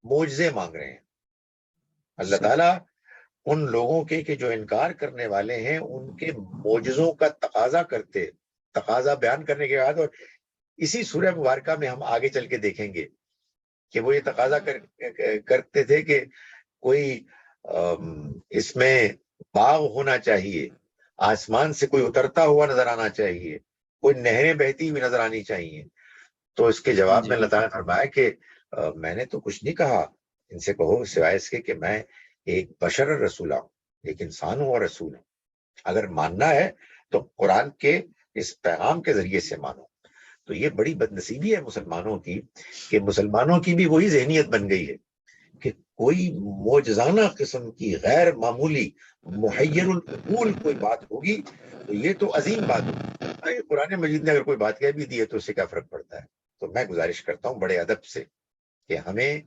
معجزے مانگ رہے ہیں. اللہ تعالیٰ ان لوگوں کے کہ جو انکار کرنے والے ہیں ان کے معجزوں کا تقاضا بیان کرنے کے بعد, اور اسی سورہ مبارکہ میں ہم آگے چل کے دیکھیں گے کہ وہ یہ تقاضا کرتے تھے کہ کوئی اس میں باغ ہونا چاہیے, آسمان سے کوئی اترتا ہوا نظر آنا چاہیے, کوئی نہریں بہتی ہوئی نظر آنی چاہیے. تو اس کے جواب میں اللہ تعالیٰ نے فرمایا کہ میں نے تو کچھ نہیں کہا, ان سے کہو سوائے اس کے کہ میں ایک بشر رسول ہوں, ایک انسان ہوں اور رسول ہوں. اگر ماننا ہے تو قرآن کے اس پیغام کے ذریعے سے مانو. تو یہ بڑی بد نصیبی ہے مسلمانوں کی کہ مسلمانوں کی بھی وہی ذہنیت بن گئی ہے کہ کوئی معجزانہ قسم کی غیر معمولی محیر العقول کوئی بات ہوگی تو یہ تو عظیم بات ہوگی. قرآن مجید نے اگر کوئی بات کہہ بھی دی ہے تو اس سے کیا فرق پڑتا ہے. تو میں گزارش کرتا ہوں بڑے ادب سے کہ ہمیں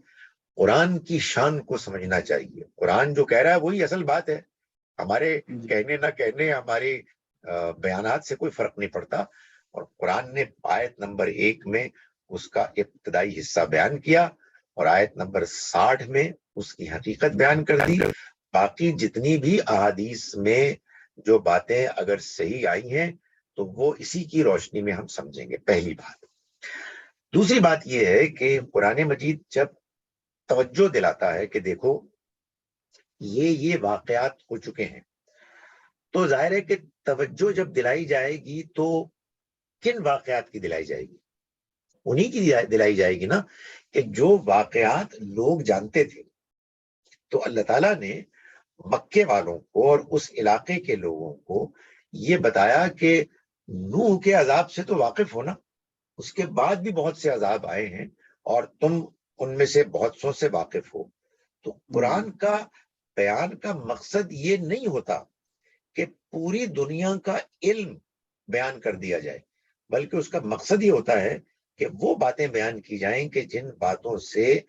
قرآن کی شان کو سمجھنا چاہیے. قرآن جو کہہ رہا ہے وہی اصل بات ہے, ہمارے کہنے نہ کہنے, ہمارے بیانات سے کوئی فرق نہیں پڑتا. اور قرآن نے آیت نمبر 1 میں اس کا ابتدائی حصہ بیان کیا اور آیت نمبر 60 میں اس کی حقیقت بیان کر دی. باقی جتنی بھی احادیث میں جو باتیں اگر صحیح آئی ہیں تو وہ اسی کی روشنی میں ہم سمجھیں گے, پہلی بات. دوسری بات یہ ہے کہ قرآن مجید جب توجہ دلاتا ہے کہ دیکھو یہ واقعات ہو چکے ہیں, تو ظاہر ہے کہ توجہ جب دلائی جائے گی تو کن واقعات کی دلائی جائے گی؟ انہی کی دلائی جائے گی نا کہ جو واقعات لوگ جانتے تھے. تو اللہ تعالیٰ نے مکے والوں کو اور اس علاقے کے لوگوں کو یہ بتایا کہ نوح کے عذاب سے تو واقف ہونا، اس کے بعد بھی بہت سے عذاب آئے ہیں اور تم ان میں سے بہت سو سے واقف ہو۔ تو قرآن کا بیان کا مقصد یہ نہیں ہوتا کہ پوری دنیا کا علم بیان کر دیا جائے، بلکہ اس کا مقصد یہ ہوتا ہے کہ وہ باتیں بیان کی جائیں کہ جن باتوں سے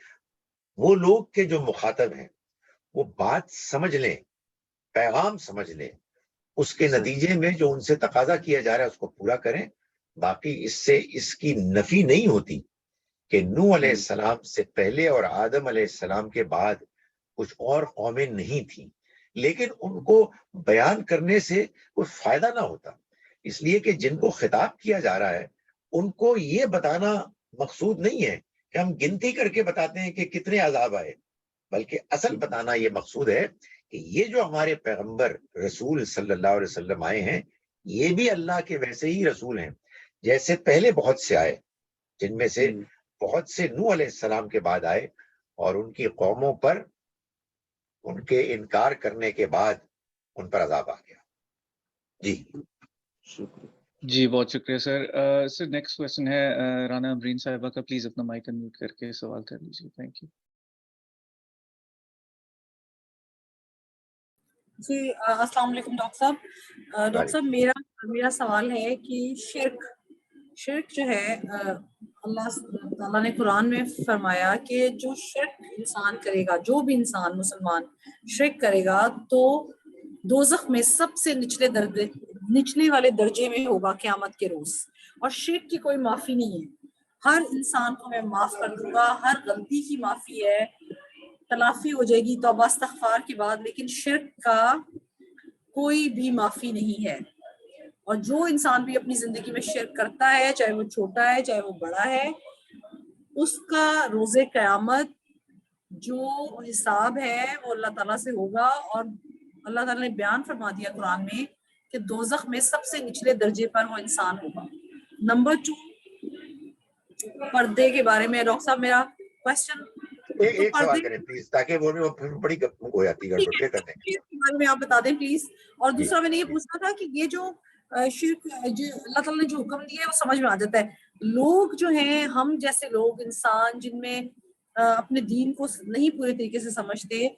وہ لوگ کے جو مخاطب ہیں وہ بات سمجھ لیں، پیغام سمجھ لیں، اس کے نتیجے میں جو ان سے تقاضا کیا جا رہا ہے اس کو پورا کریں۔ باقی اس سے اس کی نفی نہیں ہوتی کہ نوح علیہ السلام سے پہلے اور آدم علیہ السلام کے بعد کچھ اور قومیں نہیں تھیں، لیکن ان کو بیان کرنے سے کوئی فائدہ نہ ہوتا، اس لیے کہ جن کو خطاب کیا جا رہا ہے ان کو یہ بتانا مقصود نہیں ہے کہ ہم گنتی کر کے بتاتے ہیں کہ کتنے عذاب آئے، بلکہ اصل بتانا یہ مقصود ہے کہ یہ جو ہمارے پیغمبر رسول صلی اللہ علیہ وسلم آئے ہیں یہ بھی اللہ کے ویسے ہی رسول ہیں جیسے پہلے بہت سے آئے، جن میں سے بہت سے نوح علیہ السلام کے بعد آئے اور ان کی قوموں پر ان کے انکار کرنے کے بعد ان پر عذاب آ گیا۔ جی جی بہت شکریہ سر۔ سر نیکسٹ کویسچن ہے رانا امرین صاحبہ کا، پلیز اپنا مائک انمیوٹ کر کے سوال کر لیجیے، تھینک یو۔ جی السلام علیکم ڈاکٹر صاحب۔ ڈاکٹر صاحب میرا سوال ہے کہ شرک جو ہے اللہ تعالیٰ نے قرآن میں فرمایا کہ جو شرک انسان کرے گا، جو بھی انسان مسلمان شرک کرے گا تو دوزخ میں سب سے نچلے والے درجے میں ہوگا قیامت کے روز، اور شرک کی کوئی معافی نہیں ہے۔ ہر انسان کو میں معاف کر دوں گا، ہر غلطی کی معافی ہے، تلافی ہو جائے گی توبہ استغفار کے بعد، لیکن شرک کا کوئی بھی معافی نہیں ہے۔ اور جو انسان بھی اپنی زندگی میں شرک کرتا ہے، چاہے وہ چھوٹا ہے چاہے وہ بڑا ہے، اس کا روز قیامت جو حساب ہے وہ اللہ تعالیٰ سے ہوگا، اور اللہ تعالیٰ نے بیان فرما دیا قرآن میں کہ دوزخ میں سب سے نچلے درجے پر وہ انسان ہوگا۔ نمبر 2 پردے کے بارے میں ڈاکٹر صاحب میرا کوشچن ایک سوال کریں پلیز، تاکہ وہ بڑی گفتگو ہو جاتی ہے، گڑبڑ کرنے کے بارے میں آپ بتا دیں پلیز۔ اور دوسرا میں نے یہ پوچھنا تھا کہ یہ جو شرک جو اللہ تعالیٰ نے جو حکم دیا ہے وہ سمجھ میں آ جاتا ہے، لوگ جو ہیں ہم جیسے لوگ انسان جن میں اپنے دین کو نہیں پورے طریقے سے سمجھتے،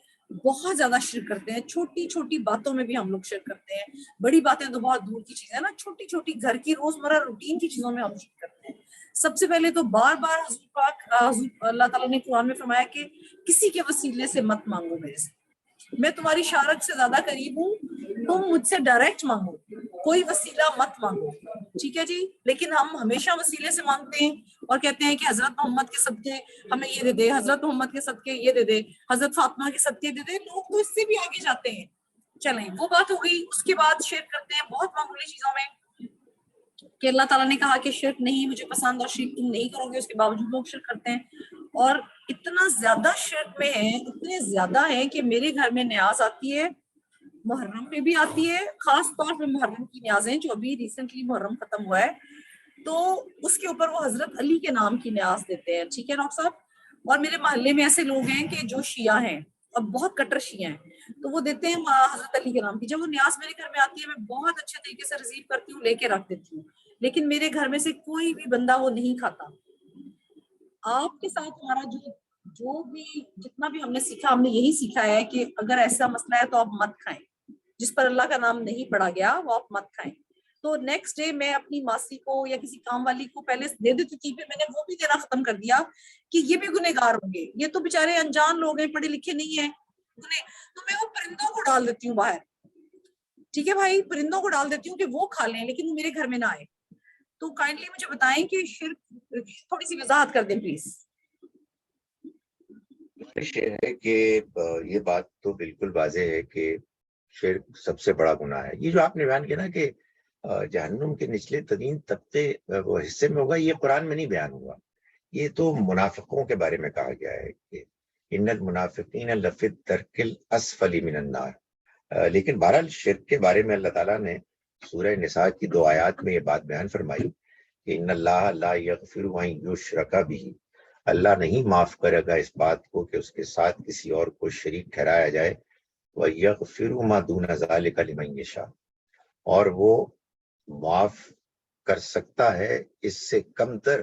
بہت زیادہ شرک کرتے ہیں، چھوٹی چھوٹی باتوں میں بھی ہم لوگ شرک کرتے ہیں، بڑی باتیں تو بہت دور کی چیزیں نا، چھوٹی چھوٹی گھر کی روزمرہ روٹین کی چیزوں میں ہم شرک کرتے ہیں۔ سب سے پہلے تو بار بار حضور پاک اللہ تعالیٰ نے قرآن میں فرمایا کہ کسی کے وسیلے سے مت مانگو میرے سے، میں تمہاری شارت سے زیادہ قریب ہوں، تم مجھ سے ڈائریکٹ مانگو، کوئی وسیلہ مت مانگو، ٹھیک ہے جی۔ لیکن ہم ہمیشہ وسیلے سے مانگتے ہیں اور کہتے ہیں کہ حضرت محمد کے صدقے ہمیں یہ دے دے، حضرت محمد کے صدقے یہ دے دے، حضرت فاطمہ کے صدقے دے دے۔ لوگ تو اس سے بھی آگے جاتے ہیں۔ چلیں وہ بات ہو گئی، اس کے بعد شرک کرتے ہیں بہت معمولی چیزوں میں کہ اللہ تعالیٰ نے کہا کہ شرک نہیں مجھے پسند اور شرک تم نہیں کرو گے، اس کے باوجود لوگ شرک کرتے ہیں، اور اتنا زیادہ شرک میں ہیں، اتنے زیادہ ہیں کہ میرے گھر میں نیاز آتی ہے، محرم میں بھی آتی ہے، خاص طور پہ محرم کی نیازیں جو ابھی ریسنٹلی محرم ختم ہوا ہے، تو اس کے اوپر وہ حضرت علی کے نام کی نیاز دیتے ہیں، ٹھیک ہے ڈاکٹر صاحب۔ اور میرے محلے میں ایسے لوگ ہیں کہ جو شیعہ ہیں اور بہت کٹر شیعہ ہیں، تو وہ دیتے ہیں حضرت علی کے نام کی۔ جب وہ نیاز میرے گھر میں آتی ہے میں بہت اچھے طریقے سے ریسیو کرتی ہوں، لے کے رکھ دیتی ہوں، لیکن میرے گھر میں سے کوئی بھی بندہ وہ نہیں کھاتا۔ آپ کے ساتھ ہمارا جو بھی جتنا بھی ہم نے سیکھا، ہم نے یہی سیکھا ہے کہ اگر ایسا مسئلہ ہے تو آپ مت کھائیں، جس پر اللہ کا نام نہیں پڑا گیا وہ آپ مت کھائیں۔ تو نیکسٹ ڈے میں اپنی ماسی کو یا کسی کام والی کو پہلے دے دیتی تھی، پھر میں نے وہ بھی دینا ختم کر دیا کہ یہ بھی گنہگار ہوں گے، یہ تو بےچارے انجان لوگ ہیں، پڑھے لکھے نہیں ہیں، تو میں وہ پرندوں کو ڈال دیتی ہوں باہر، ٹھیک ہے بھائی، پرندوں کو ڈال دیتی ہوں کہ وہ کھا لیں لیکن وہ میرے گھر میں نہ آئے۔ تو کائنڈلی مجھے بتائیں کہ شرک تھوڑی سی وضاحت کر دیں پلیز۔ ہے کہ یہ بات تو بالکل واضح ہے کہ شرک سب سے بڑا گناہ ہے۔ یہ جو آپ نے بیان کیا نا کہ جہنم کے نچلے ترین طبقے وہ حصے میں ہوگا، یہ قرآن میں نہیں بیان ہوا، یہ تو منافقوں کے بارے میں کہا گیا ہے کہ ان المنافقین لفی الدرک الاسفل من النار۔ لیکن بہرحال شرک کے بارے میں اللہ تعالیٰ نے سورہ نساء کی 2 آیات میں یہ بات بیان فرمائی کہ ان اللہ لا یغفر ان یشرک بہ، اللہ نہیں معاف کرے گا اس بات کو کہ اس کے ساتھ کسی اور کو شریک ٹھہرایا جائے، وَيَغْفِرُ مَا دُونَ ذَلِكَ لِمَن يَشَاءُ، اور وہ معاف کر سکتا ہے اس سے کم تر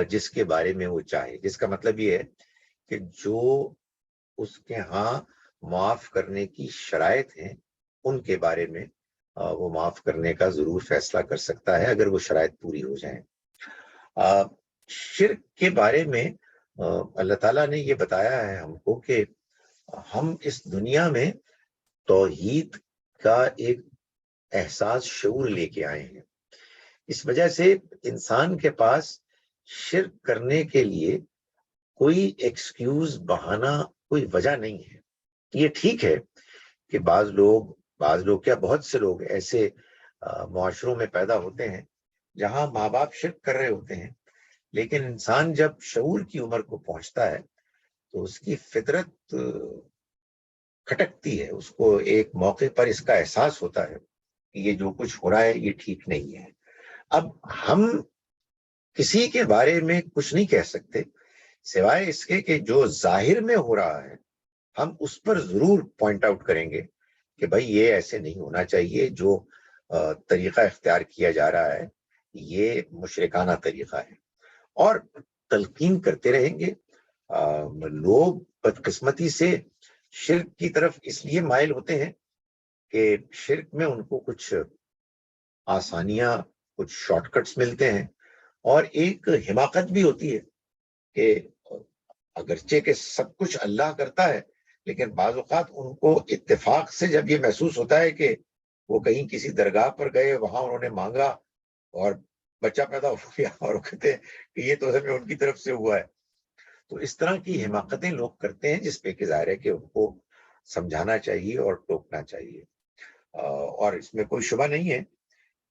جس کے بارے میں وہ چاہے. جس کا مطلب یہ ہے کہ جو اس کے ہاں معاف کرنے کی شرائط ہیں ان کے بارے میں وہ معاف کرنے کا ضرور فیصلہ کر سکتا ہے اگر وہ شرائط پوری ہو جائیں. شرک کے بارے میں اللہ تعالیٰ نے یہ بتایا ہے ہم کو کہ ہم اس دنیا میں توحید کا ایک احساس شعور لے کے آئے ہیں. اس وجہ سے انسان کے پاس شرک کرنے کے لیے کوئی ایکسکیوز بہانہ کوئی وجہ نہیں ہے. یہ ٹھیک ہے کہ بعض لوگ کیا بہت سے لوگ ایسے معاشروں میں پیدا ہوتے ہیں جہاں ماں باپ شرک کر رہے ہوتے ہیں، لیکن انسان جب شعور کی عمر کو پہنچتا ہے تو اس کی فطرت کھٹکتی ہے، اس کو ایک موقع پر اس کا احساس ہوتا ہے کہ یہ جو کچھ ہو رہا ہے یہ ٹھیک نہیں ہے. اب ہم کسی کے بارے میں کچھ نہیں کہہ سکتے سوائے اس کے کہ جو ظاہر میں ہو رہا ہے ہم اس پر ضرور پوائنٹ آؤٹ کریں گے کہ بھائی یہ ایسے نہیں ہونا چاہیے، جو طریقہ اختیار کیا جا رہا ہے یہ مشرکانہ طریقہ ہے، اور تلقین کرتے رہیں گے. لوگ بدقسمتی سے شرک کی طرف اس لیے مائل ہوتے ہیں کہ شرک میں ان کو کچھ آسانیاں، کچھ شارٹ کٹس ملتے ہیں، اور ایک حماقت بھی ہوتی ہے کہ اگرچہ کہ سب کچھ اللہ کرتا ہے لیکن بعض اوقات ان کو اتفاق سے جب یہ محسوس ہوتا ہے کہ وہ کہیں کسی درگاہ پر گئے، وہاں انہوں نے مانگا اور بچہ پیدا ہو گیا، اور وہ کہتے ہیں کہ یہ تو ہمیں ان کی طرف سے ہوا ہے. تو اس طرح کی حماقتیں لوگ کرتے ہیں جس پہ کہ ظاہر ہے کہ ان کو سمجھانا چاہیے اور ٹوکنا چاہیے. اور اس میں کوئی شبہ نہیں ہے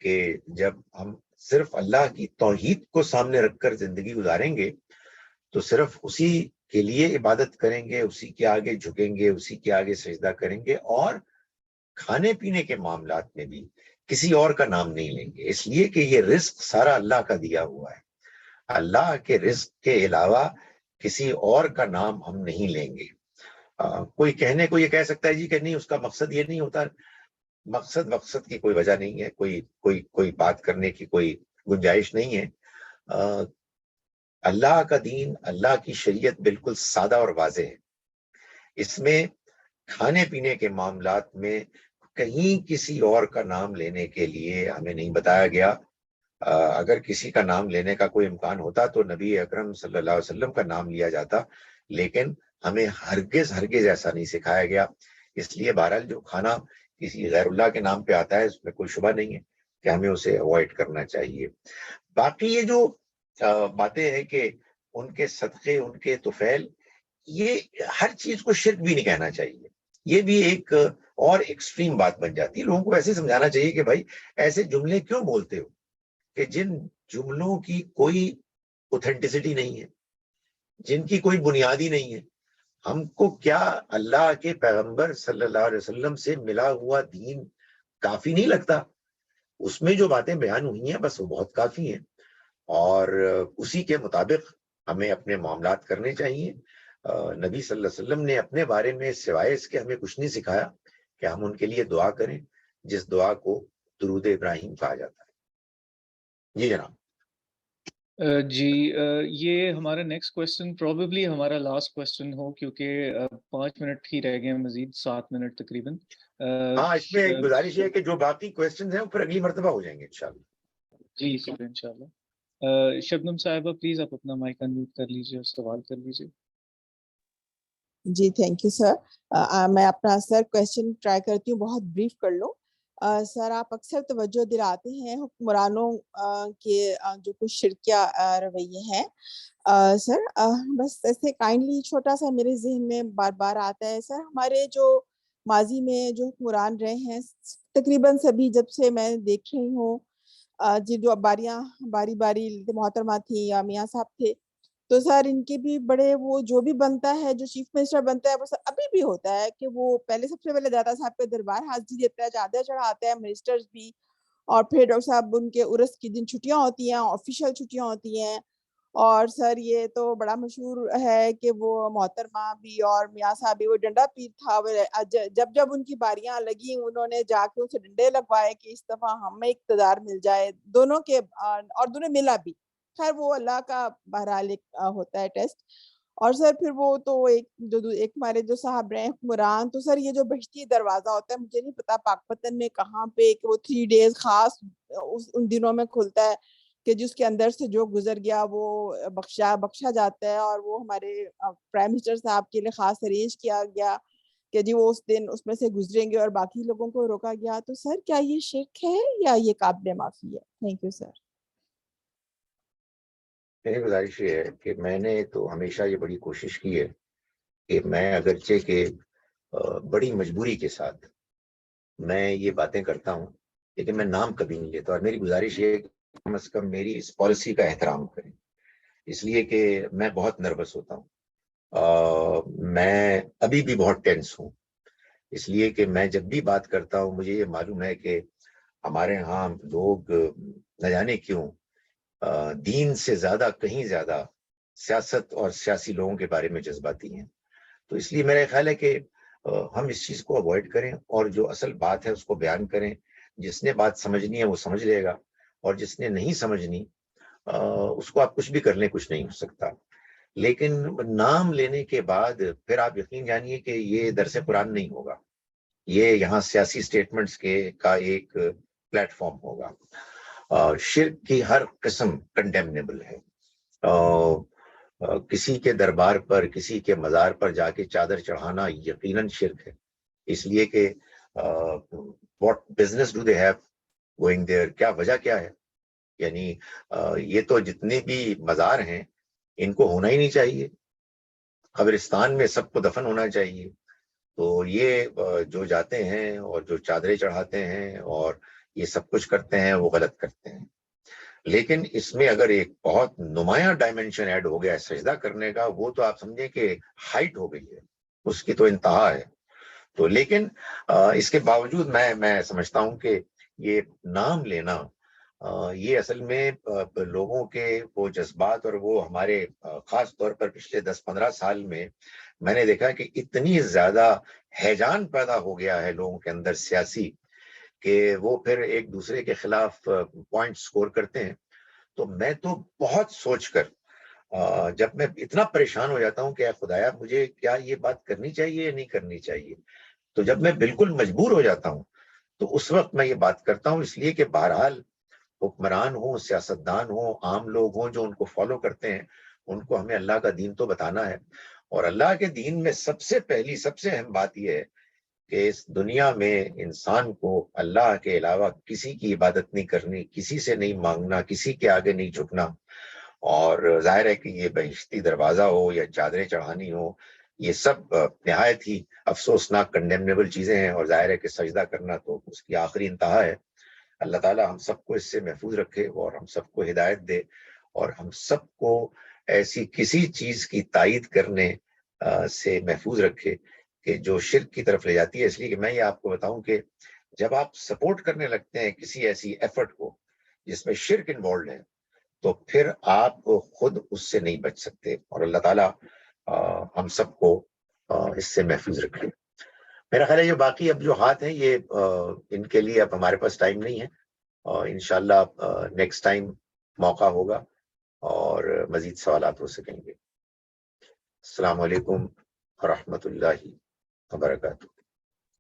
کہ جب ہم صرف اللہ کی توحید کو سامنے رکھ کر زندگی گزاریں گے تو صرف اسی کے لیے عبادت کریں گے، اسی کے آگے جھکیں گے، اسی کے آگے سجدہ کریں گے، اور کھانے پینے کے معاملات میں بھی کسی اور کا نام نہیں لیں گے، اس لیے کہ یہ رزق سارا اللہ کا دیا ہوا ہے. اللہ کے رزق کے علاوہ کسی اور کا نام ہم نہیں لیں گے. کوئی کہنے کو یہ کہہ سکتا ہے جی کہ نہیں اس کا مقصد یہ نہیں ہوتا. مقصد کی کوئی وجہ نہیں ہے، کوئی بات کرنے کی کوئی گنجائش نہیں ہے. اللہ کا دین، اللہ کی شریعت بالکل سادہ اور واضح ہے. اس میں کھانے پینے کے معاملات میں کہیں کسی اور کا نام لینے کے لیے ہمیں نہیں بتایا گیا. اگر کسی کا نام لینے کا کوئی امکان ہوتا تو نبی اکرم صلی اللہ علیہ وسلم کا نام لیا جاتا، لیکن ہمیں ہرگز ایسا نہیں سکھایا گیا. اس لیے بہرحال جو کھانا کسی غیر اللہ کے نام پہ آتا ہے اس میں کوئی شبہ نہیں ہے کہ ہمیں اسے اوائڈ کرنا چاہیے. باقی یہ جو باتیں ہیں کہ ان کے صدقے، ان کے طفیل، یہ ہر چیز کو شرک بھی نہیں کہنا چاہیے. یہ بھی ایک اور ایکسٹریم بات بن جاتی ہے. لوگوں کو ایسے سمجھانا چاہیے کہ بھائی ایسے جملے کیوں بولتے ہو کہ جن جملوں کی کوئی اوتھینٹسٹی نہیں ہے، جن کی کوئی بنیادی نہیں ہے. ہم کو کیا اللہ کے پیغمبر صلی اللہ علیہ وسلم سے ملا ہوا دین کافی نہیں لگتا؟ اس میں جو باتیں بیان ہوئی ہیں بس وہ بہت کافی ہیں، اور اسی کے مطابق ہمیں اپنے معاملات کرنے چاہیے. نبی صلی اللہ علیہ وسلم نے اپنے بارے میں سوائے اس کے ہمیں کچھ نہیں سکھایا کہ ہم ان کے لیے دعا کریں، جس دعا کو درود ابراہیم کہا جاتا ہے. جی جناب. جی یہ ہمارا نیکسٹ کویسچن پروبیبلی ہمارا لاسٹ کویسچن ہو، کیونکہ 5 منٹ ہی رہ گئے ہیں، مزید 7 منٹ تقریباً. ہاں اس میں ایک گزارش ہے کہ جو باقی کویسچنز ہیں وہ پھر اگلی مرتبہ ہو جائیں گے انشاءاللہ. جی سر انشاءاللہ. شبنم صاحبہ پلیز آپ اپنا مائک انمیوٹ کر لیجیے اور سوال کر لیجیے. جی تھینک یو سر. میں اپنا سر کویسچن ٹرائی کرتی ہوں بہت بریف کر لوں. سر آپ اکثر توجہ دلاتے ہیں حکمرانوں کے جو کچھ شرکیہ رویے ہیں. سر بس ایسے کائنڈلی چھوٹا سا میرے ذہن میں بار بار آتا ہے. سر ہمارے جو ماضی میں جو حکمران رہے ہیں تقریباً سبھی، جب سے میں دیکھ رہی ہوں جی جو باری باری محترمہ تھی یا میاں صاحب تھے، تو سر ان کے بھی بڑے وہ جو بھی بنتا ہے، جو چیف منسٹر بنتا ہے وہ سر ابھی بھی ہوتا ہے کہ وہ سب سے پہلے دادا صاحب کے دربار حاضری دیتا ہے، چادر چڑھاتا ہے، منسٹرز بھی، اور پھر ڈاکٹر صاحب ان کے عرس کی دن چھٹیاں ہوتی ہیں، آفیشیل چھٹیاں ہوتی ہیں، اور سر یہ تو بڑا مشہور ہے کہ وہ محترمہ بھی اور میاں صاحب بھی وہ ڈنڈا پیر تھا، جب ان کی باریاں لگی انہوں نے جا کے اسے ڈنڈے لگوائے کہ اس دفعہ ہمیں اقتدار مل جائے، دونوں کے اور دونوں ملا بھی، خیر وہ اللہ کا بہرحال ایک ہوتا ہے ٹیسٹ۔ اور سر پھر وہ تو ایک ہمارے جو صاحب رہے حکمران، تو سر یہ جو بہشتی دروازہ ہوتا ہے مجھے نہیں پتا پاک پتن میں کہاں پہ کہ وہ 3 days خاص ان دنوں میں کھلتا ہے کہ جس کے اندر سے جو گزر گیا وہ بخشا جاتا ہے، اور وہ ہمارے پرائم منسٹر صاحب کے لیے خاص ارینج کیا گیا کہ جی وہ اس دن اس میں سے گزریں گے اور باقی لوگوں کو روکا گیا۔ تو سر کیا یہ شرک ہے یا یہ قابل معافی ہے؟ Thank you sir. میری گزارش یہ ہے کہ میں نے تو ہمیشہ یہ بڑی کوشش کی ہے کہ میں اگرچہ کہ بڑی مجبوری کے ساتھ میں یہ باتیں کرتا ہوں لیکن میں نام کبھی نہیں لیتا، اور میری گزارش یہ ہے کہ کم از کم میری اس پالیسی کا احترام کریں، اس لیے کہ میں بہت نروس ہوتا ہوں، میں ابھی بھی بہت ٹینس ہوں، اس لیے کہ میں جب بھی بات کرتا ہوں مجھے یہ معلوم ہے کہ ہمارے ہاں لوگ نہ جانے کیوں دین سے زیادہ کہیں زیادہ سیاست اور سیاسی لوگوں کے بارے میں جذباتی ہیں، تو اس لیے میرا خیال ہے کہ ہم اس چیز کو اوائڈ کریں اور جو اصل بات ہے اس کو بیان کریں، جس نے بات سمجھنی ہے وہ سمجھ لے گا، اور جس نے نہیں سمجھنی اس کو آپ کچھ بھی کر لیں کچھ نہیں ہو سکتا۔ لیکن نام لینے کے بعد پھر آپ یقین جانیے کہ یہ درس قرآن نہیں ہوگا، یہ یہاں سیاسی سٹیٹمنٹس کا ایک پلیٹ فارم ہوگا۔ شرک کی ہر قسم کنڈیمنیبل ہے، کسی کے دربار پر کسی کے مزار پر جا کے چادر چڑھانا یقیناً شرک ہے، اس لیے کہ what business do they have going there، کیا وجہ کیا ہے، یعنی یہ تو جتنے بھی مزار ہیں ان کو ہونا ہی نہیں چاہیے، قبرستان میں سب کو دفن ہونا چاہیے، تو یہ جو جاتے ہیں اور جو چادریں چڑھاتے ہیں اور یہ سب کچھ کرتے ہیں وہ غلط کرتے ہیں۔ لیکن اس میں اگر ایک بہت نمایاں ڈائمنشن ایڈ ہو گیا ہے سجدہ کرنے کا، وہ تو آپ سمجھیں کہ ہائٹ ہو گئی ہے، اس کی تو انتہا ہے۔ تو لیکن اس کے باوجود میں سمجھتا ہوں کہ یہ نام لینا یہ اصل میں لوگوں کے وہ جذبات، اور وہ ہمارے خاص طور پر پچھلے 10-15 سال میں نے دیکھا کہ اتنی زیادہ ہیجان پیدا ہو گیا ہے لوگوں کے اندر سیاسی کہ وہ پھر ایک دوسرے کے خلاف پوائنٹ سکور کرتے ہیں۔ تو میں تو بہت سوچ کر جب میں اتنا پریشان ہو جاتا ہوں کہ اے خدایا مجھے کیا یہ بات کرنی چاہیے یا نہیں کرنی چاہیے، تو جب میں بالکل مجبور ہو جاتا ہوں تو اس وقت میں یہ بات کرتا ہوں، اس لیے کہ بہرحال حکمران ہوں، سیاستدان ہوں، عام لوگ ہوں جو ان کو فالو کرتے ہیں، ان کو ہمیں اللہ کا دین تو بتانا ہے، اور اللہ کے دین میں سب سے پہلی سب سے اہم بات یہ ہے کہ اس دنیا میں انسان کو اللہ کے علاوہ کسی کی عبادت نہیں کرنی، کسی سے نہیں مانگنا، کسی کے آگے نہیں جھکنا، اور ظاہر ہے کہ یہ بہشتی دروازہ ہو یا چادریں چڑھانی ہو، یہ سب نہایت ہی افسوسناک کنڈیمنیبل چیزیں ہیں، اور ظاہر ہے کہ سجدہ کرنا تو اس کی آخری انتہا ہے۔ اللہ تعالیٰ ہم سب کو اس سے محفوظ رکھے اور ہم سب کو ہدایت دے، اور ہم سب کو ایسی کسی چیز کی تائید کرنے سے محفوظ رکھے کہ جو شرک کی طرف لے جاتی ہے۔ اس لیے کہ میں یہ آپ کو بتاؤں کہ جب آپ سپورٹ کرنے لگتے ہیں کسی ایسی ایفرٹ کو جس میں شرک انوالوڈ ہے، تو پھر آپ خود اس سے نہیں بچ سکتے، اور اللہ تعالیٰ ہم سب کو اس سے محفوظ رکھے۔ میرا خیال ہے یہ باقی اب جو ہاتھ ہیں یہ ان کے لیے اب ہمارے پاس ٹائم نہیں ہے، اور انشاءاللہ نیکسٹ ٹائم موقع ہوگا اور مزید سوالات ہو سکیں گے۔ السلام علیکم ورحمۃ اللہ وبرکاتہ۔